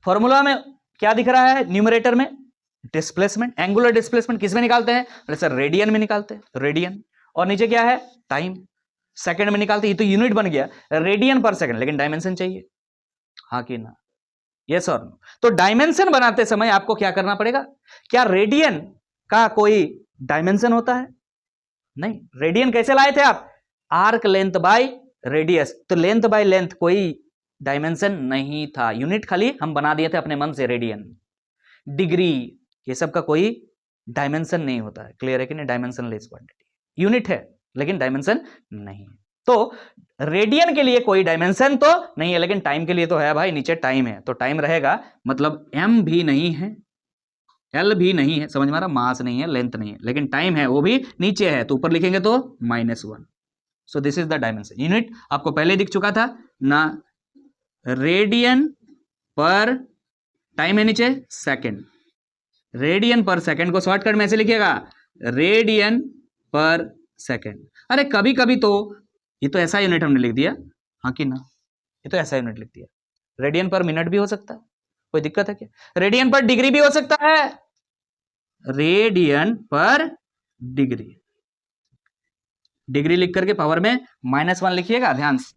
फॉर्मूला में क्या दिख रहा है? न्यूमरेटर में डिस्प्लेसमेंट, एंगुलर डिस्प्लेसमेंट किस में निकालते हैं? सर रेडियन में निकालते हैं, रेडियन। और नीचे क्या है? टाइम, सेकंड में निकालते हैं। ये तो यूनिट बन गया, रेडियन पर सेकंड, लेकिन डायमेंशन चाहिए, हाँ कि ना? यस और नो? तो डायमेंशन बनाते समय आपको क्या करना पड़ेगा? क्या रेडियन का कोई डायमेंशन होता है? नहीं। रेडियन कैसे लाए थे आप? आर्क लेंथ बाय रेडियस, तो लेंथ बाय लेंथ कोई डायमेंशन नहीं था, यूनिट खाली हम बना दिए थे अपने मन से, रेडियन, डिग्री, ये सब का कोई डायमेंशन नहीं होता है। क्लियर है कि नहीं? डायमेंशन लेस क्वांटिटी, यूनिट है लेकिन डायमेंशन नहीं है। तो रेडियन के लिए कोई डायमेंशन तो नहीं है, लेकिन टाइम के लिए तो है भाई, नीचे टाइम है तो टाइम रहेगा, मतलब एम भी नहीं है, एल भी नहीं है, समझ में आ रहा? मास नहीं है, लेंथ नहीं है, लेकिन टाइम है, वो भी नीचे है, तो ऊपर लिखेंगे तो -1। सो this is the dimension. Unit आपको पहले दिख चुका था ना, रेडियन पर टाइम है नीचे सेकंड, रेडियन पर सेकंड को शॉर्टकट में ऐसे लिखिएगा, रेडियन पर सेकंड। अरे कभी कभी तो ये तो ऐसा यूनिट हमने लिख दिया, हाँ कि ना? ये तो ऐसा यूनिट लिख दिया। रेडियन पर मिनट भी हो सकता है, कोई दिक्कत है क्या? रेडियन पर डिग्री भी हो सकता है, रेडियन पर डिग्री, डिग्री लिख करके पावर में -1 लिखिएगा, ध्यान से।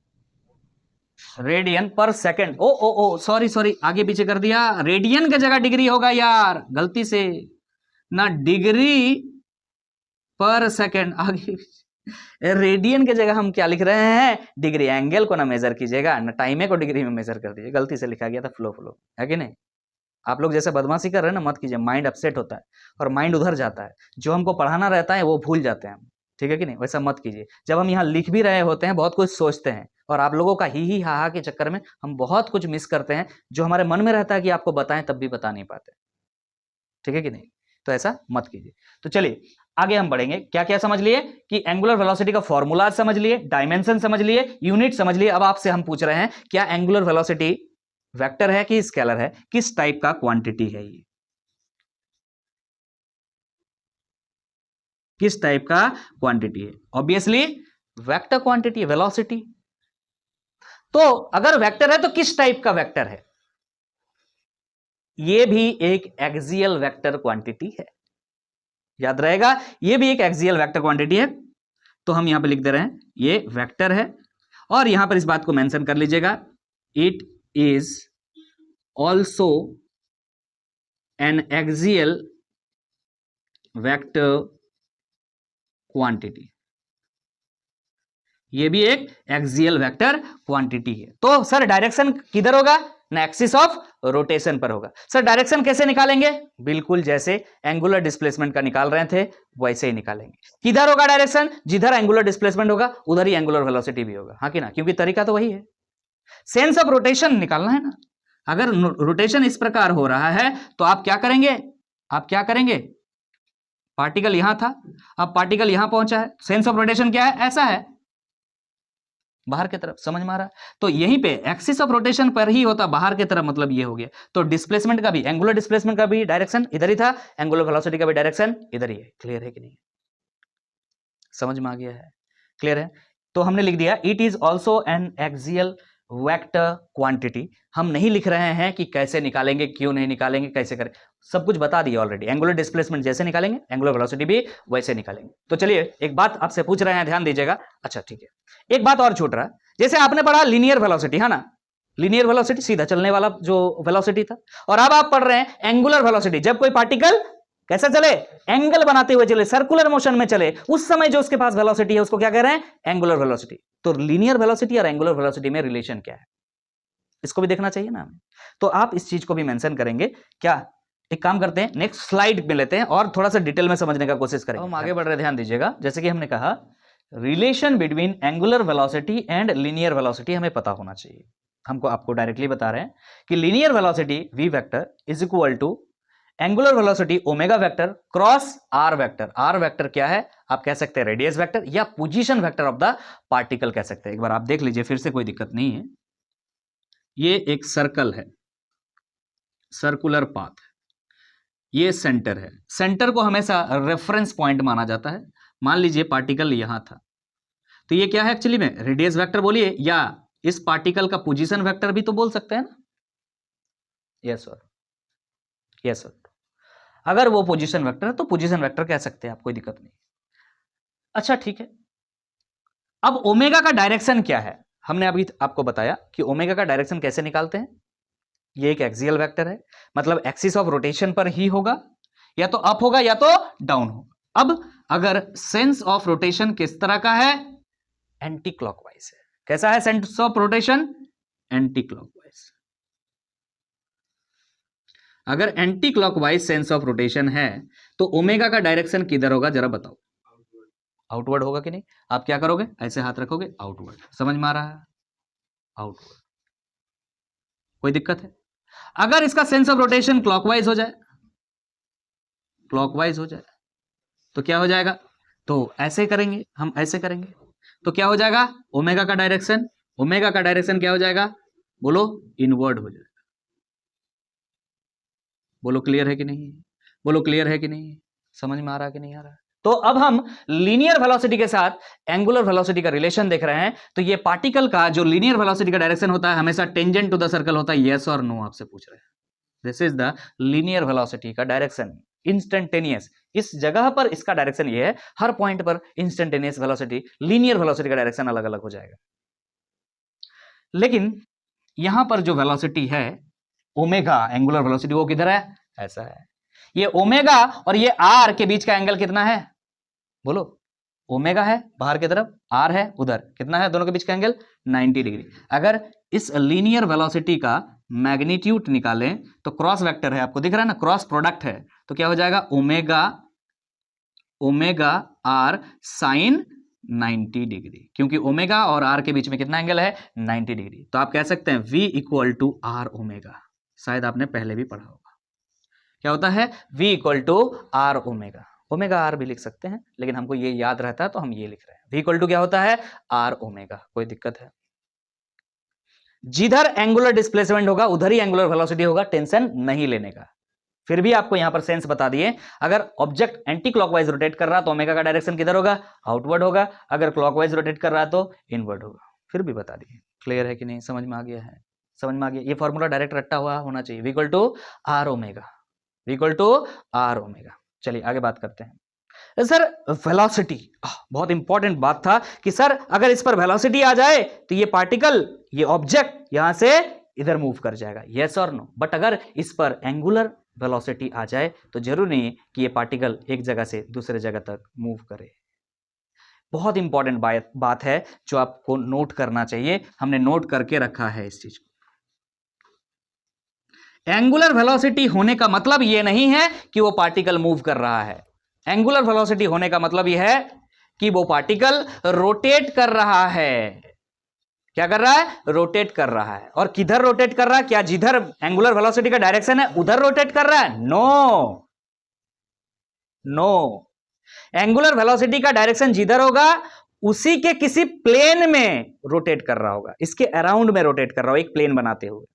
रेडियन पर सेकंड, ओ ओ ओ सॉरी आगे पीछे कर दिया, रेडियन की जगह डिग्री होगा यार, गलती से ना, डिग्री पर सेकंड आगे, रेडियन की जगह हम क्या लिख रहे हैं? डिग्री। एंगल को ना मेजर कीजिएगा, ना टाइम को डिग्री में मेजर कर दीजिए, गलती से लिखा गया था फ्लो, है कि नहीं? आप लोग जैसे बदमाशी कर रहे हैं ना, मत कीजिए, माइंड अपसेट होता है और माइंड उधर जाता है, जो हमको पढ़ाना रहता है वो भूल जाते हैं, ठीक है कि नहीं? वैसा मत कीजिए। जब हम यहाँ लिख भी रहे होते हैं बहुत कुछ सोचते हैं, और आप लोगों का ही हा के चक्कर में हम बहुत कुछ मिस करते हैं, जो हमारे मन में रहता है कि आपको बताएं तब भी बता नहीं पाते, ठीक है कि नहीं? तो ऐसा मत कीजिए। तो चलिए आगे हम बढ़ेंगे। क्या क्या समझ लिए? कि एंगुलर वेलोसिटी का फॉर्मूला समझ लिए, डायमेंशन समझ लिए, यूनिट समझ लिए। अब आपसे हम पूछ रहे हैं क्या एंगुलर वेलोसिटी वेक्टर है कि स्केलर है, किस टाइप का क्वांटिटी है ये, किस टाइप का क्वांटिटी है? ऑब्वियसली वेक्टर क्वांटिटी है, वेलोसिटी। तो अगर वेक्टर है तो किस टाइप का वेक्टर है? ये भी एक एक्सियल वेक्टर क्वांटिटी है, याद रहेगा, ये भी एक एक्सियल वेक्टर क्वांटिटी है। तो हम यहां पे लिख दे रहे हैं ये वेक्टर है, और यहां पर इस बात को मेंशन कर लीजिएगा, it is also an axial vector quantity, ये भी एक एक्सियल वेक्टर क्वांटिटी है। तो सर डायरेक्शन किधर होगा? ना एक्सिस ऑफ रोटेशन पर होगा। सर डायरेक्शन कैसे निकालेंगे? बिल्कुल जैसे एंगुलर डिस्प्लेसमेंट का निकाल रहे थे वैसे ही निकालेंगे। किधर होगा डायरेक्शन? जिधर एंगुलर डिस्प्लेसमेंट होगा उधर ही एंगुलर वेलोसिटी भी होगा, हाँ कि ना? क्योंकि तरीका तो वही है, सेंस ऑफ रोटेशन निकालना है ना। अगर रोटेशन इस प्रकार हो रहा है तो आप क्या करेंगे? आप क्या करेंगे? पार्टिकल यहां था, अब पार्टिकल यहां पहुंचा है, सेंस ऑफ रोटेशन क्या है? ऐसा है, बाहर की तरफ। समझ में आ रहा है? तो यहीं पे एक्सिस ऑफ रोटेशन पर ही होता बाहर की तरफ, मतलब ये हो गया। तो डिस्प्लेसमेंट का भी, एंगुलर डिस्प्लेसमेंट का भी डायरेक्शन इधर ही था, एंगुलर वेलोसिटी का भी डायरेक्शन इधर ही है। क्लियर है कि नहीं? समझ में आ गया है? क्लियर है? तो हमने लिख दिया it is also an axial vector quantity. हम नहीं लिख रहे हैं कि कैसे निकालेंगे, क्यों नहीं निकालेंगे, कैसे करें, सब कुछ बता दिया ऑलरेडी। एंगुलर डिस्प्लेसमेंट जैसे निकालेंगे, एंगुलर वेलोसिटी भी वैसे निकालेंगे। तो चलिए एक बात आपसे पूछ रहे हैं, ध्यान दीजिएगा। अच्छा ठीक है, एक बात और छूट रहा है। जैसे आपने पढ़ा लीनियर वेलोसिटी, है ना? लीनियर वेलोसिटी सीधा चलने वाला जो वेलोसिटी था, और अब आप पढ़ रहे हैं एंगुलर वेलोसिटी। जब कोई पार्टिकल कैसा चले? एंगल बनाते हुए चले, सर्कुलर मोशन में चले, उस समय जो उसके पास वेलोसिटी है उसको क्या कह रहे हैं? Angular velocity. तो लीनियर वेलोसिटी और एंगुलर वेलोसिटी में रिलेशन क्या है, इसको भी देखना चाहिए ना हमें। तो आप इस चीज को भी मेंशन करेंगे क्या? एक काम करते हैं, नेक्स्ट स्लाइड में लेते हैं और थोड़ा सा डिटेल में समझने का कोशिश करेंगे। हम आगे बढ़ रहे हैं, ध्यान दीजिएगा। जैसे कि हमने कहा relation between angular velocity and linear velocity हमें पता होना चाहिए। हमको आपको डायरेक्टली बता रहे हैं कि linear velocity v vector is equal to angular velocity omega vector cross r vector. R vector क्या है? आप कह सकते हैं रेडियस वेक्टर या position vector of the particle कह सकते हैं। एक बार आप देख लीजिए फिर से, कोई दिक्कत नहीं है। ये एक सर्कल है, सर्कुलर पाथ, ये सेंटर है। सेंटर को हमेशा रेफरेंस पॉइंट माना जाता है। मान लीजिए पार्टिकल यहां था, तो ये क्या है एक्चुअली में? रेडियस वेक्टर बोलिए, या इस पार्टिकल का पोजीशन वेक्टर भी तो बोल सकते हैं ना? Yes sir, yes sir. अगर वो पोजीशन वेक्टर है तो पोजीशन वेक्टर कह सकते हैं आप, कोई दिक्कत नहीं। अच्छा ठीक है, अब ओमेगा का डायरेक्शन क्या है? हमने अभी आपको बताया कि ओमेगा का डायरेक्शन कैसे निकालते हैं। ये एक एक्सियल वेक्टर है, मतलब एक्सिस ऑफ रोटेशन पर ही होगा, या तो अप होगा या तो डाउन होगा। अब अगर सेंस ऑफ रोटेशन किस तरह का है? एंटी क्लॉकवाइज है। कैसा है sense of rotation? Anti clockwise. अगर anti clockwise sense of rotation है तो ओमेगा का डायरेक्शन किधर होगा जरा बताओ? आउटवर्ड होगा कि नहीं? आप क्या करोगे? ऐसे हाथ रखोगे, आउटवर्ड। समझ में आ रहा है? आउटवर्ड। कोई दिक्कत है? अगर इसका सेंस ऑफ रोटेशन क्लॉकवाइज हो जाए, क्लॉकवाइज हो जाए तो क्या हो जाएगा? तो ऐसे करेंगे हम, ऐसे करेंगे तो क्या हो जाएगा? ओमेगा का डायरेक्शन, ओमेगा का डायरेक्शन क्या हो जाएगा? बोलो, इनवर्ड हो जाएगा। बोलो क्लियर है कि नहीं? बोलो क्लियर है कि नहीं? समझ में आ रहा है कि नहीं आ रहा? तो अब हम लीनियर वेलोसिटी के साथ एंगुलर वेलोसिटी का रिलेशन देख रहे हैं। तो ये पार्टिकल का जो लीनियर वेलोसिटी का डायरेक्शन होता है हमेशा टेंजेंट टू द सर्कल होता है। यस और नो आपसे पूछ रहे हैं। This is the linear velocity का डायरेक्शन, इंस्टेंटेनियस। इस जगह पर इसका डायरेक्शन ये है, हर पॉइंट पर इंस्टेंटेनियस वेलोसिटी, लीनियर वेलोसिटी का डायरेक्शन अलग अलग हो जाएगा। लेकिन यहां पर जो वेलोसिटी है ओमेगा, एंगुलर वेलोसिटी, वो किधर है? ऐसा है। ये ओमेगा और ये आर के बीच का एंगल कितना है? बोलो। ओमेगा है बाहर की तरफ, आर है उधर, कितना है दोनों के बीच का एंगल? 90 डिग्री। अगर इस लीनियर वेलोसिटी का मैग्नीट्यूड निकालें तो क्रॉस वेक्टर है, आपको दिख रहा है ना, क्रॉस प्रोडक्ट है, तो क्या हो जाएगा? Omega, omega r sine 90 degree, क्योंकि ओमेगा और आर के बीच में कितना एंगल है? 90 डिग्री। तो आप कह सकते हैं V equal to r omega. शायद आपने पहले भी पढ़ा होगा। क्या होता है? V equal to r omega. Omega r भी लिख सकते हैं, लेकिन हमको ये याद रहता है तो हम ये लिख रहे हैं। V इक्वल टू क्या होता है? R omega. कोई दिक्कत है? जिधर एंगुलर डिस्प्लेसमेंट होगा उधर ही एंगुलर वेलोसिटी होगा, टेंशन नहीं लेने का। फिर भी आपको यहां पर सेंस बता दिए, अगर ऑब्जेक्ट एंटी क्लॉकवाइज रोटेट कर रहा तो ओमेगा का डायरेक्शन किधर होगा? आउटवर्ड होगा। अगर क्लॉकवाइज रोटेट कर रहा तो इनवर्ड होगा। फिर भी बता दिए। क्लियर है कि नहीं? समझ में आ गया है? समझ में आ गया? ये फॉर्मूला डायरेक्ट रट्टा हुआ होना चाहिए, V equal to r omega, V equal to r omega. चलिए आगे बात करते हैं। सर वेलोसिटी, बहुत इंपॉर्टेंट बात था कि सर अगर इस पर वेलोसिटी आ जाए तो ये पार्टिकल, ये ऑब्जेक्ट यहां से इधर मूव कर जाएगा, यस और नो। बट अगर इस पर एंगुलर वेलोसिटी आ जाए तो जरूर नहीं कि ये पार्टिकल एक जगह से दूसरे जगह तक मूव करे। बहुत इंपॉर्टेंट बात है जो आपको नोट करना चाहिए, हमने नोट करके रखा है इस चीज को। एंगुलर वेलोसिटी होने का मतलब यह नहीं है कि वो पार्टिकल मूव कर रहा है। एंगुलर वेलोसिटी होने का मतलब यह है कि वो पार्टिकल रोटेट कर रहा है। क्या कर रहा है? रोटेट कर रहा है। और किधर रोटेट कर रहा है? क्या जिधर एंगुलर वेलोसिटी का डायरेक्शन है उधर रोटेट कर रहा है? नो नो, एंगुलर वेलोसिटी का डायरेक्शन जिधर होगा उसी के किसी प्लेन में रोटेट कर रहा होगा, इसके अराउंड में रोटेट कर रहा होगा, एक प्लेन बनाते हुए।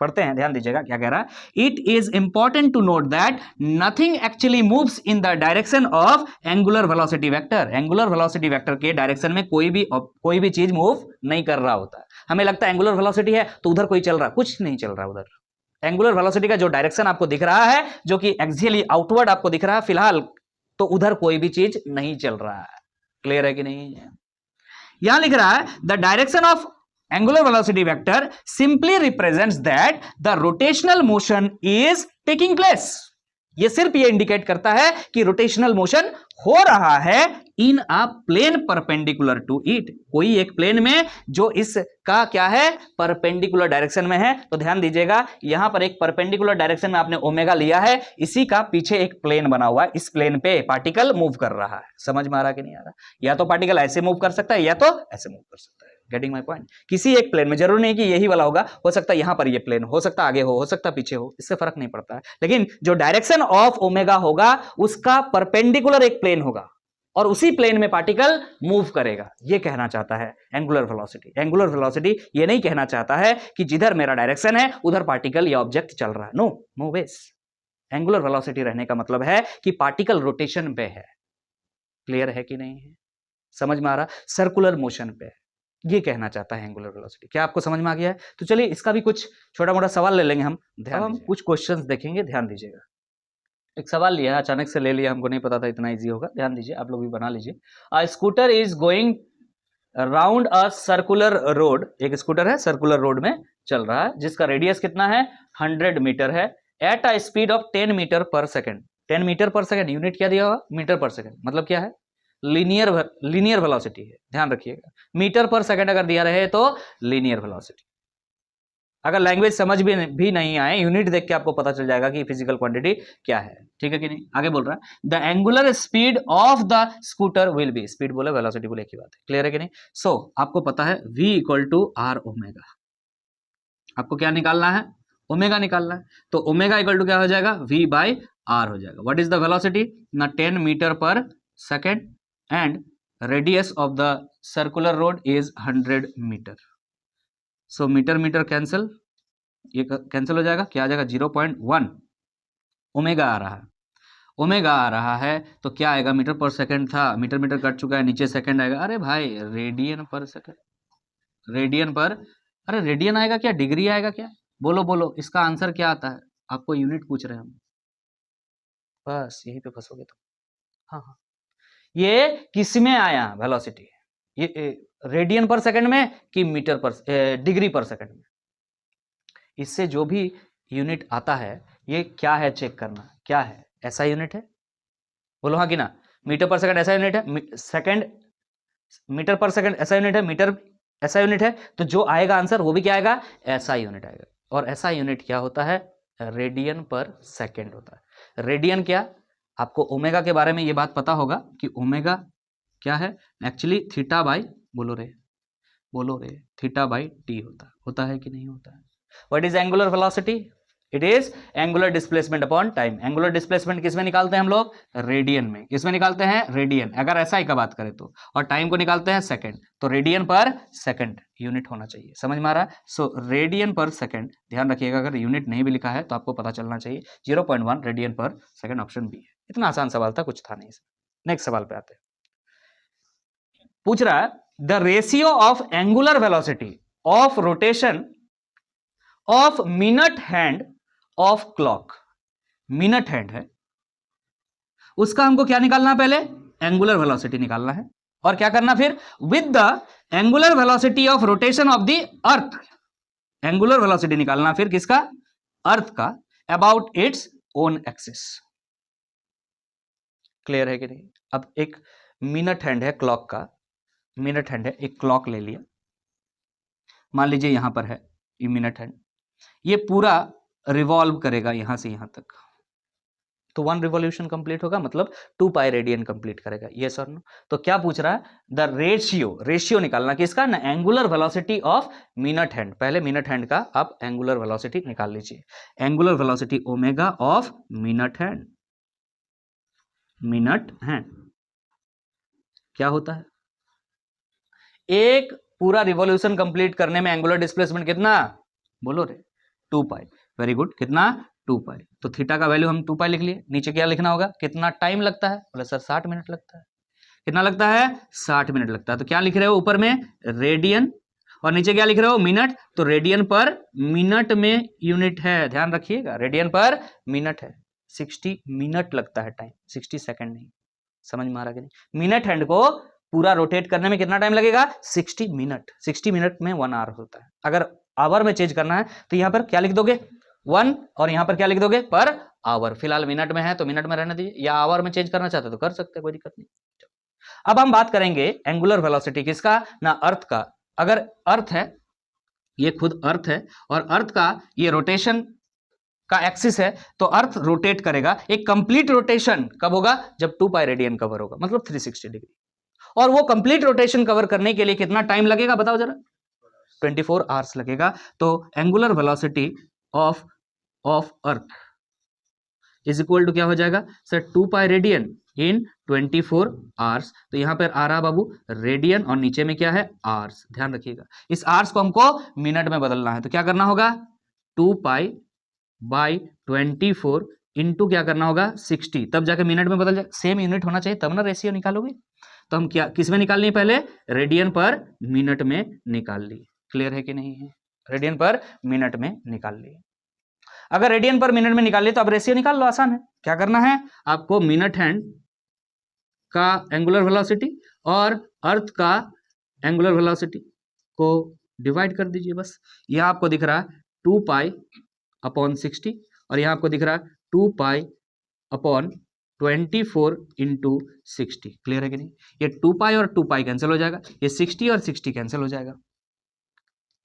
पढ़ते हैं, ध्यान दीजिएगा क्या कह रहा है। It is important to note that nothing actually moves in the direction of angular velocity vector. Angular velocity vector के डायरेक्शन में कोई भी चीज मूव नहीं कर रहा होता। हमें लगता है एंगुलर वेलोसिटी है तो उधर कोई चल रहा, कुछ नहीं चल रहा उधर। एंगुलर वेलोसिटी का जो डायरेक्शन आपको दिख रहा है, जो कि एक्सियली आउटवर्ड आपको दिख रहा है फिलहाल, तो उधर कोई भी चीज नहीं चल रहा है। क्लियर है कि नहीं है? यहां लिख रहा है the direction of angular velocity vector simply represents that the rotational motion is taking place। ये सिर्फ ये इंडिकेट करता है कि रोटेशनल मोशन हो रहा है इन अ प्लेन परपेंडिकुलर टू इट, कोई एक प्लेन में जो इसका क्या है, परपेंडिकुलर डायरेक्शन में है। तो ध्यान दीजिएगा, यहां पर एक परपेंडिकुलर डायरेक्शन में आपने ओमेगा लिया है, इसी का पीछे एक प्लेन बना हुआ है, इस प्लेन पे पार्टिकल मूव कर रहा है। समझ में आ रहा कि नहीं आ रहा? या तो पार्टिकल ऐसे मूव कर सकता है या तो ऐसे मूव कर सकता है। Getting my point? किसी एक प्लेन में, जरूर नहीं कि यही वाला होगा, हो सकता है यहां पर ये प्लेन, हो सकता आगे हो सकता पीछे हो, इससे फर्क नहीं पड़ता है। लेकिन जो डायरेक्शन ऑफ ओमेगा होगा उसका परपेंडिकुलर एक प्लेन होगा और उसी प्लेन में पार्टिकल मूव करेगा, ये कहना चाहता है एंगुलर वेलोसिटी। एंगुलर वेलोसिटी ये नहीं कहना चाहता है कि जिधर मेरा डायरेक्शन है उधर पार्टिकल या ऑब्जेक्ट चल रहा है। नो नो वेस। एंगुलर वेलोसिटी रहने का मतलब है कि पार्टिकल रोटेशन पे है। क्लियर है कि नहीं है? समझ में आ रहा? सर्कुलर मोशन पे है, ये कहना चाहता है एंगुलर वेलोसिटी। क्या आपको समझ में आ गया है? तो चलिए इसका भी कुछ छोटा मोटा सवाल ले लेंगे हम। ध्यान, हम कुछ क्वेश्चंस देखेंगे, ध्यान दीजिएगा। एक सवाल लिया है, अचानक से ले लिया, हमको नहीं पता था इतना इजी होगा। ध्यान दीजिए, आप लोग भी बना लीजिए। A scooter is going round a circular road, एक स्कूटर है सर्कुलर रोड में चल रहा है जिसका रेडियस कितना है, 100 मीटर है, at a speed of 10 metre per second. 10 metre per second, unit क्या दिया हुआ, मीटर पर सेकेंड, मतलब क्या है, लीनियर वेलोसिटी है। ध्यान रखिएगा, मीटर पर सेकंड अगर दिया रहे तो लीनियर वेलोसिटी। अगर लैंग्वेज समझ भी नहीं आए, यूनिट देख के आपको पता चल जाएगा कि फिजिकल क्वांटिटी क्या है। ठीक है कि नहीं? आगे बोल रहा है the angular speed of the scooter will be, speed बोले वेलोसिटी बोले, एक ही बात है। क्लियर है कि नहीं? सो आपको पता है v equal to r omega. आपको क्या निकालना है, ओमेगा निकालना है। तो ओमेगा इक्वल टू क्या हो जाएगा, v बाई आर हो जाएगा। व्हाट इज द वेलोसिटी ना, 10 metre per second and radius of the circular road is 100 metre. So metre metre cancel, ये कैंसिल हो जाएगा, क्या आ जाएगा 0.1। ओमेगा आ रहा है, ओमेगा आ रहा है तो क्या आएगा, मीटर पर सेकंड था, मीटर मीटर कट चुका है, नीचे सेकंड आएगा। अरे भाई रेडियन पर सेकंड, रेडियन पर, अरे रेडियन आएगा क्या, डिग्री आएगा क्या? बोलो बोलो, इसका आंसर क्या आता है? आपको यूनिट पूछ रहे हैं हम, बस यही पे फंसोगे तुम। हाँ हाँ, ये किस में आया वेलोसिटी, ये रेडियन पर सेकंड में कि मीटर पर, डिग्री पर सेकंड में? इससे जो भी यूनिट आता है ये क्या है चेक करना, क्या है, ऐसा यूनिट है? बोलो हाँ कि ना। मीटर पर सेकंड ऐसा यूनिट है, सेकंड मीटर पर सेकंड ऐसा यूनिट है, मीटर ऐसा यूनिट है, तो जो आएगा आंसर वो भी क्या आएगा, ऐसा यूनिट आएगा। और ऐसा यूनिट क्या होता है, रेडियन पर सेकंड होता है। रेडियन क्या, आपको ओमेगा के बारे में ये बात पता होगा कि ओमेगा क्या है, एक्चुअली थीटा बाई, बोलो रे थीटा बाई टी होता है कि नहीं होता है? What is angular velocity? It is angular displacement upon time. Angular displacement किसमें निकालते हैं हम लोग, रेडियन में। किसमें निकालते हैं, रेडियन, अगर एसआई का बात करें तो। और टाइम को निकालते हैं सेकंड, तो रेडियन पर सेकंड यूनिट होना चाहिए। समझ में आ रहा है? सो रेडियन पर सेकंड, ध्यान रखिएगा, अगर यूनिट नहीं भी लिखा है तो आपको पता चलना चाहिए 0.1 रेडियन पर सेकंड, ऑप्शन बी है। इतना आसान सवाल था, कुछ था नहीं। नेक्स्ट सवाल पे आते हैं। पूछ रहा है the ratio of angular velocity of rotation of minute hand of clock. Minute hand है, उसका हमको क्या निकालना है, पहले एंगुलर वेलोसिटी निकालना है। और क्या करना फिर, with the angular velocity of rotation of the earth. Angular velocity निकालना फिर किसका, अर्थ का, about its own axis. Clear है कि नहीं? अब एक मिनट हैंड है क्लॉक का, मिनट हैंड है, एक क्लॉक ले लिया, मान लीजिए यहां पर है ये मिनट हैंड, ये पूरा रिवॉल्व करेगा यहां से यहां तक, तो 1 रिवॉल्यूशन कंप्लीट होगा, मतलब 2 पाई रेडियन कंप्लीट करेगा। ये सर नो। तो क्या पूछ रहा है, द रेशियो निकालना किसका ना, angular velocity of minute hand. पहले मिनट हैंड का आप एंगुलर वेलोसिटी निकाल लीजिए, angular velocity omega of minute hand क्या होता है, एक पूरा रिवॉल्यूशन कंप्लीट करने में एंगुलर डिस्प्लेसमेंट कितना, बोलो रे, 2 पाई। वेरी गुड, कितना, 2 पाई। तो थीटा का वैल्यू हम 2 पाई लिख लिए। नीचे क्या लिखना होगा, कितना टाइम लगता है, बोले सर 60 मिनट लगता है। कितना लगता है, 60 मिनट लगता है। तो क्या लिख रहे हो ऊपर में, रेडियन, और नीचे क्या लिख रहे हो, मिनट। तो रेडियन पर मिनट में यूनिट है, ध्यान रखिएगा, रेडियन पर मिनट है। 60 मिनट लगता है टाइम, 60 सेकंड नहीं। समझ में आ रहा कि नहीं, मिनट हैंड को पूरा रोटेट करने में कितना टाइम लगेगा, 60 मिनट। 60 मिनट में 1 आवर होता है। अगर आवर में चेंज करना है तो यहां पर क्या लिख दोगे, 1, और यहां पर क्या लिख दोगे, पर आवर। फिलहाल मिनट में है तो मिनट में रहने दीजिए, या आवर में चेंज करना चाहते हो तो कर सकते हैं, कोई दिक्कत नहीं। अब हम बात करेंगे एंगुलर वेलोसिटी किसका ना, अर्थ का। अगर अर्थ है, ये खुद अर्थ है, और अर्थ का ये रोटेशन का एक्सिस है, तो अर्थ रोटेट करेगा। एक कंप्लीट रोटेशन कब होगा, जब 2 पाई रेडियन कवर होगा, मतलब 360 डिग्री। और वो कंप्लीट रोटेशन कवर करने के लिए कितना टाइम लगेगा बताओ जरा, 24 आवर्स लगेगा। तो angular velocity of earth is equal to क्या हो जाएगा sir, 2 pi radian in 24 hours. तो यहां पर आ रहा बाबू रेडियन, और नीचे में क्या है, आवर्स। ध्यान रखिएगा, इस आवर्स को हमको मिनट में बदलना है। तो क्या करना होगा, 2 पाई बाई 24 इंटू क्या करना होगा, 60, तब जाके मिनट में बदल जाए। सेम यूनिट होना चाहिए तब ना रेशियो निकालोगे। तो हम क्या किस में निकालनी है, पहले रेडियन पर मिनट में निकाल ली। क्लियर है कि नहीं है, रेडियन पर मिनट में निकाल ली। अगर रेडियन पर मिनट में निकाल ली तो अब रेशियो निकाल लो, आसान है। क्या करना है आपको, मिनट हैंड का एंगुलर वेलोसिटी और अर्थ का एंगुलर वेलोसिटी को डिवाइड कर दीजिए बस। यह आपको दिख रहा है 2 पाई अपॉन 60, और यहां आपको दिख रहा है 2 पाई अपॉन 24 इंटू 60। क्लियर है कि नहीं, ये 2 पाई और 2 पाई कैंसिल हो जाएगा, ये 60 और 60 कैंसिल हो जाएगा।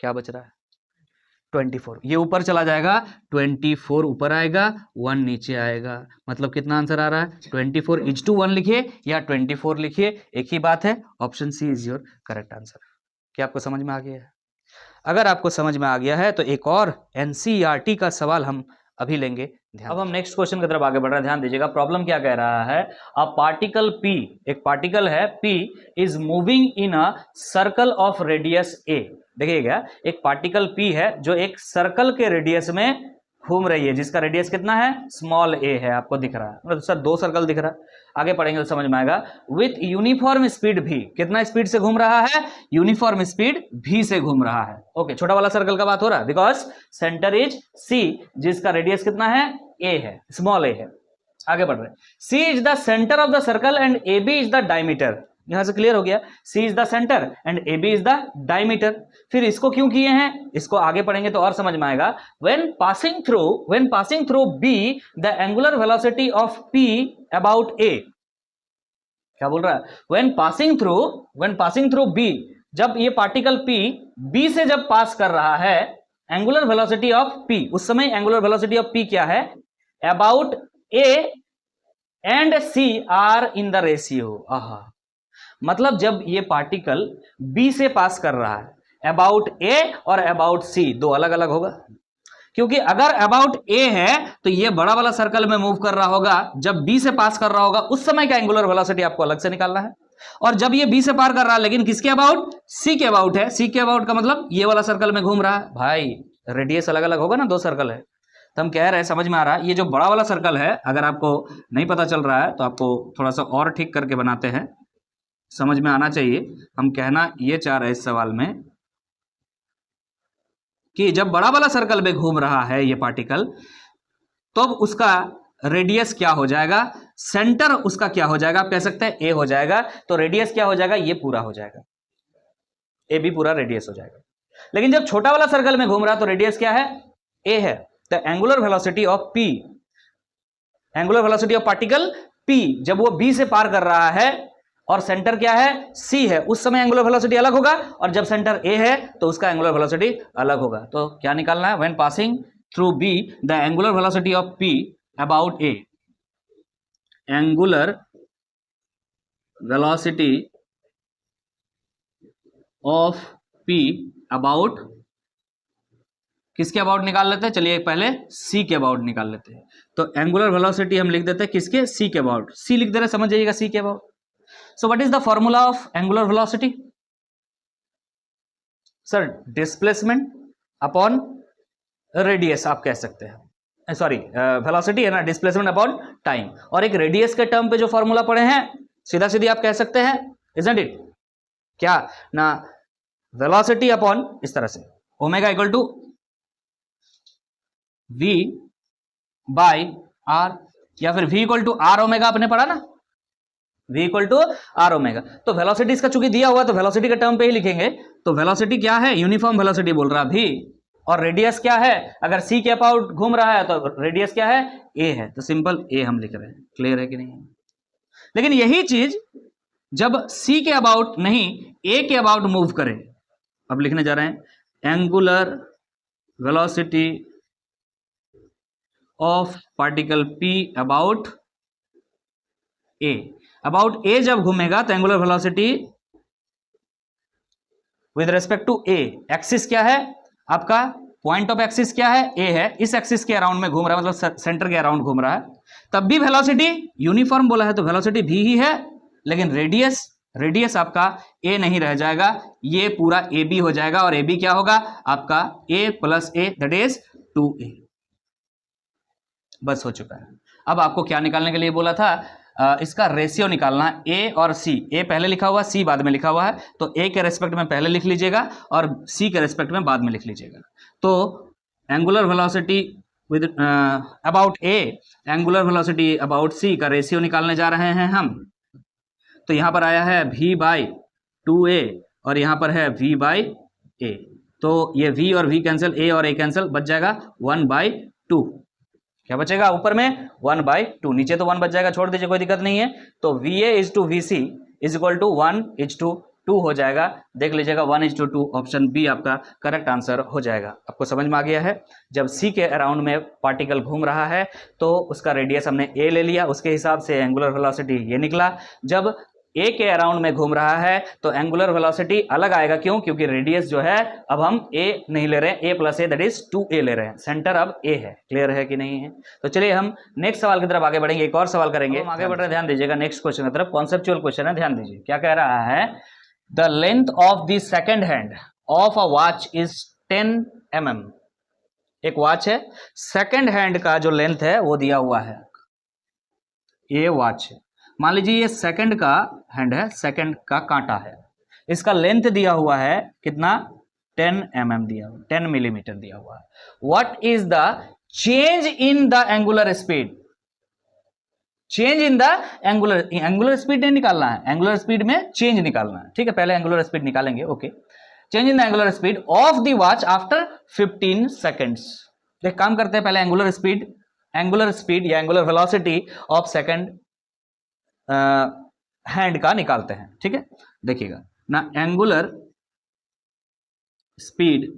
क्या बच रहा है, 24। ये ऊपर चला जाएगा, 24 ऊपर आएगा, 1 नीचे आएगा। मतलब कितना आंसर आ रहा है, 24 इज टू 1 लिखिए या 24 लिखिए, एक ही बात है। Option C is your correct answer. क्या आपको समझ में आ गया है? अगर आपको समझ में आ गया है तो एक और एनसीईआरटी का सवाल हम अभी लेंगे। अब हम नेक्स्ट क्वेश्चन की तरफ आगे बढ़ रहे हैं, ध्यान दीजिएगा। प्रॉब्लम क्या कह रहा है, अ पार्टिकल P, एक पार्टिकल है P is moving in a circle of radius A। देखिएगा, एक पार्टिकल P है जो एक सर्कल के रेडियस में घूम रही है, जिसका रेडियस कितना है, स्मॉल a है, आपको दिख रहा है। मतलब सर 2 सर्कल दिख रहा है, आगे पढ़ेंगे तो समझ में आएगा। विथ यूनिफॉर्म स्पीड v, कितना स्पीड से घूम रहा है, यूनिफॉर्म स्पीड v से घूम रहा है। ओके, छोटा वाला सर्कल का बात हो रहा है, बिकॉज सेंटर इज c, जिसका रेडियस कितना है, a है, स्मॉल a है। आगे बढ़ रहे हैं, c is the centre of the circle and ab is the diameter. यहां से क्लियर हो गया, C is the centre and AB is the diameter. फिर इसको क्यों किए हैं, इसको आगे पढ़ेंगे तो और समझ में आएगा। when passing through B, the angular velocity of P about A। क्या बोल रहा है, when passing through B, जब ये पार्टिकल P B से जब पास कर रहा है, एंगुलर वेलोसिटी ऑफ P, उस समय एंगुलर वेलोसिटी ऑफ P क्या है, about A and C are in the ratio। आहा, मतलब जब ये पार्टिकल B से पास कर रहा है, अबाउट A और अबाउट C दो अलग अलग होगा। क्योंकि अगर अबाउट A है तो ये बड़ा वाला सर्कल में मूव कर रहा होगा, जब B से पास कर रहा होगा उस समय का एंगुलर वेलोसिटी आपको अलग से निकालना है। और जब ये B से पार कर रहा है, लेकिन किसके अबाउट, C के अबाउट है। C के अबाउट का मतलब ये वाला सर्कल में घूम रहा है। भाई रेडियस अलग अलग होगा ना, 2 सर्कल है, तो हम कह रहे हैं, समझ में आ रहा है। ये जो बड़ा वाला सर्कल है, अगर आपको नहीं पता चल रहा है तो आपको थोड़ा सा और ठीक करके बनाते हैं, समझ में आना चाहिए। हम कहना ये चाह रहे हैं इस सवाल में कि जब बड़ा वाला सर्कल में घूम रहा है ये पार्टिकल, तो उसका रेडियस क्या हो जाएगा, सेंटर उसका क्या हो जाएगा, आप कह सकते हैं A हो जाएगा। तो रेडियस क्या हो जाएगा, ये पूरा हो जाएगा, AB पूरा रेडियस हो जाएगा। लेकिन जब छोटा वाला सर्कल में घूम रहा है तो रेडियस क्या है, A है। तो angular velocity of P, angular velocity of particle P जब वो B से पार कर रहा है और सेंटर क्या है, C है, उस समय एंगुलर वेलोसिटी अलग होगा, और जब सेंटर A है तो उसका एंगुलर वेलोसिटी अलग होगा। तो क्या निकालना है, when passing through b the angular velocity of p about a. Angular velocity of p about, किसके अबाउट निकाल लेते हैं, चलिए पहले c के अबाउट निकाल लेते हैं. तो एंगुलर वेलोसिटी हम लिख देते हैं किसके, c के अबाउट. c लिख दे रहे, समझ जाइएगा c के about. So what is the formula of angular velocity? Sir displacement upon radius आप कह सकते हैं, सॉरी वेलोसिटी है ना, डिस्प्लेसमेंट अपॉन टाइम. और एक रेडियस के टर्म पे जो फॉर्मूला पढ़े हैं सीधा सीधी आप कह सकते हैं, इजंट इट, क्या ना, वेलोसिटी अपॉन इस तरह से omega equal to v by r, या फिर v equal to r omega, आपने पढ़ा ना, v equal to r omega. तो वेलोसिटी इसका चूंकि दिया हुआ तो वेलोसिटी के टर्म पे ही लिखेंगे. तो वेलोसिटी क्या है, यूनिफॉर्म वेलोसिटी बोल रहा v, और रेडियस क्या है, अगर c के अबाउट घूम रहा है तो रेडियस क्या है, a है, तो सिंपल a हम लिख रहे हैं. क्लियर है कि नहीं? लेकिन यही चीज जब c के अबाउट नहीं a के अबाउट मूव करे, अब लिखने जा रहे हैं angular velocity of particle p about a. About a जब घूमेगा तो angular velocity with respect to a, axis क्या है आपका, पॉइंट ऑफ एक्सिस क्या है, a है, इस एक्सिस के अराउंड में घूम रहा है, मतलब सेंटर के अराउंड घूम रहा है. तब भी वेलोसिटी यूनिफॉर्म बोला है तो वेलोसिटी v ही है, लेकिन रेडियस आपका a नहीं रह जाएगा, ये पूरा ab हो जाएगा, और ab क्या होगा आपका a plus a, that is 2a. बस हो चुका है. अब आपको क्या निकालने के लिए बोला था, इसका रेशियो निकालना, a और c. a पहले लिखा हुआ, c बाद में लिखा हुआ है, तो a के रेस्पेक्ट में पहले लिख लीजिएगा और c के रेस्पेक्ट में बाद में लिख लीजिएगा. तो angular velocity with about a, angular velocity about c का रेशियो निकालने जा रहे हैं हम. तो यहां पर आया है v बाई 2a और यहां पर है v बाई a. तो ये v और v कैंसिल, a और a कैंसिल, बच जाएगा 1/2. क्या बचेगा ऊपर में 1/2, नीचे तो 1 बच जाएगा, छोड़ दीजिए कोई दिक्कत नहीं है. तो VA is to VC is equal to 1:2 हो जाएगा. देख लीजिएगा 1:2, ऑप्शन बी आपका करेक्ट आंसर हो जाएगा. आपको समझ में आ गया है, जब C के अराउंड में पार्टिकल घूम रहा है तो उसका रेडियस हमने A ले लिया, उसके हिसाब से एंगुलर वेलोसिटी ये निकला. जब A के अराउंड में घूम रहा है तो एंगुलर वेलोसिटी अलग आएगा, क्यों, क्योंकि रेडियस जो है अब हम A नहीं ले रहे हैं, A plus A that is 2A ले रहे हैं, सेंटर अब A है. क्लियर है कि नहीं है? तो चलिए हम नेक्स्ट सवाल की तरफ आगे बढ़ेंगे, एक और सवाल करेंगे. हम आगे बढ़ रहे हैं, ध्यान दीजिएगा, नेक्स्ट क्वेश्चन की तरफ, कॉन्सेप्चुअल क्वेश्चन है, ध्यान दीजिए क्या कह रहा है. The length of the second hand of a watch is 10 mm. एक वॉच है, सेकेंड हैंड का जो लेंथ है वो दिया हुआ है, ये वॉच है, मान लीजिए ये सेकंड का हैंड है, सेकंड का कांटा है, इसका लेंथ दिया हुआ है कितना, 10 mm दिया हुआ, 10 मिलीमीटर दिया हुआ है. What is the change in the angular speed? Change in the angular speed नहीं निकालना है, एंगुलर स्पीड में चेंज निकालना है. ठीक है, पहले एंगुलर स्पीड निकालेंगे. Okay, change in the angular speed of the watch after 15 seconds. एक काम करते हैं, पहले एंगुलर स्पीड या angular velocity of second hand का निकालते हैं. ठीक है, देखिएगा ना, angular speed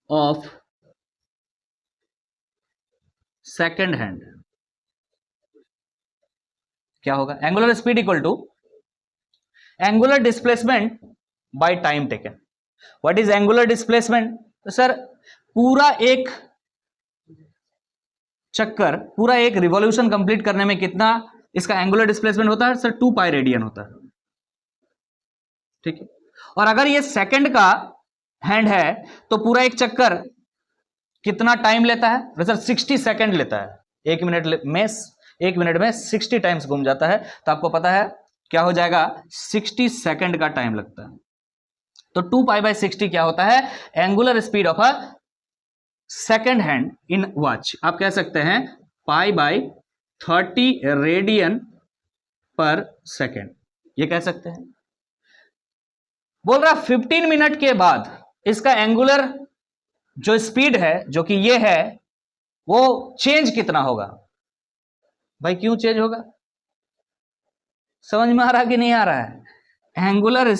of second hand क्या होगा, angular speed equal to angular displacement by time taken. What is angular displacement? तो सर पूरा एक चक्कर, पूरा एक रिवॉल्यूशन कंप्लीट करने में कितना इसका एंगुलर डिस्प्लेसमेंट होता है? सर 2 पाई रेडियन होता है. ठीक है, और अगर ये सेकंड का हैंड है तो पूरा एक चक्कर कितना टाइम लेता है? सर 60 सेकंड लेता है. एक मिनट में 60 टाइम्स घूम जाता है, तो आपको पता है क्या हो जाएगा, 60 सेकंड का टाइम लगता है. तो 2 पाई बाई 60 क्या होता है, angular speed of a second hand in watch. आप कह सकते हैं पाई बाई 30 रेडियन पर सेकेंड, ये कह सकते हैं. बोल रहा 15 मिनट के बाद इसका एंगुलर जो स्पीड है, जो कि ये है, वो चेंज कितना होगा? भाई क्यों चेंज होगा, समझ में आ रहा कि नहीं आ रहा है? Angular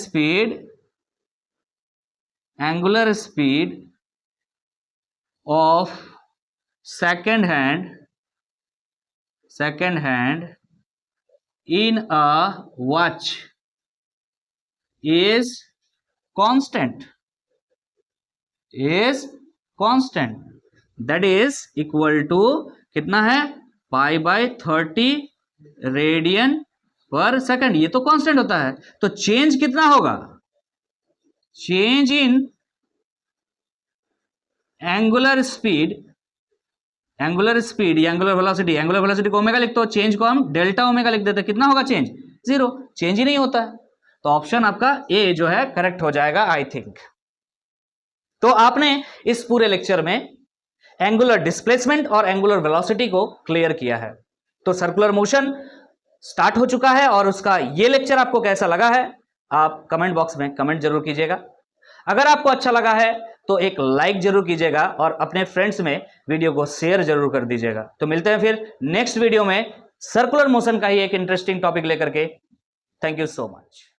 speed of second hand in a watch is constant that is equal to कितना है पाई बाय 30 रेडियन पर सेकंड। ये तो कांस्टेंट होता है, तो चेंज कितना होगा? Change in angular speed angular velocity को ओमेगा लिखते हो, चेंज को हम डेल्टा ओमेगा लिख देते हैं। कितना होगा चेंज? जीरो, चेंज ही नहीं होता है। तो ऑप्शन आपका ए जो है करेक्ट हो जाएगा आई थिंक। तो आपने इस पूरे लेक्चर में एंगुलर डिस्प्लेसमेंट और एंगुलर वेलोसिटी को क्लियर किया है। तो सर्कुलर मोशन स्टार्ट हो चुका है और उसका ये लेक्चर आपको कैसा लगा है आप कमेंट बॉक्स में कमेंट जरूर कीजिएगा। अगर आपको अच्छा लगा है तो एक लाइक जरूर कीजिएगा और अपने फ्रेंड्स में वीडियो को शेयर जरूर कर दीजिएगा। तो मिलते हैं फिर नेक्स्ट वीडियो में सर्कुलर मोशन का ही एक इंटरेस्टिंग टॉपिक लेकर के। Thank you so much.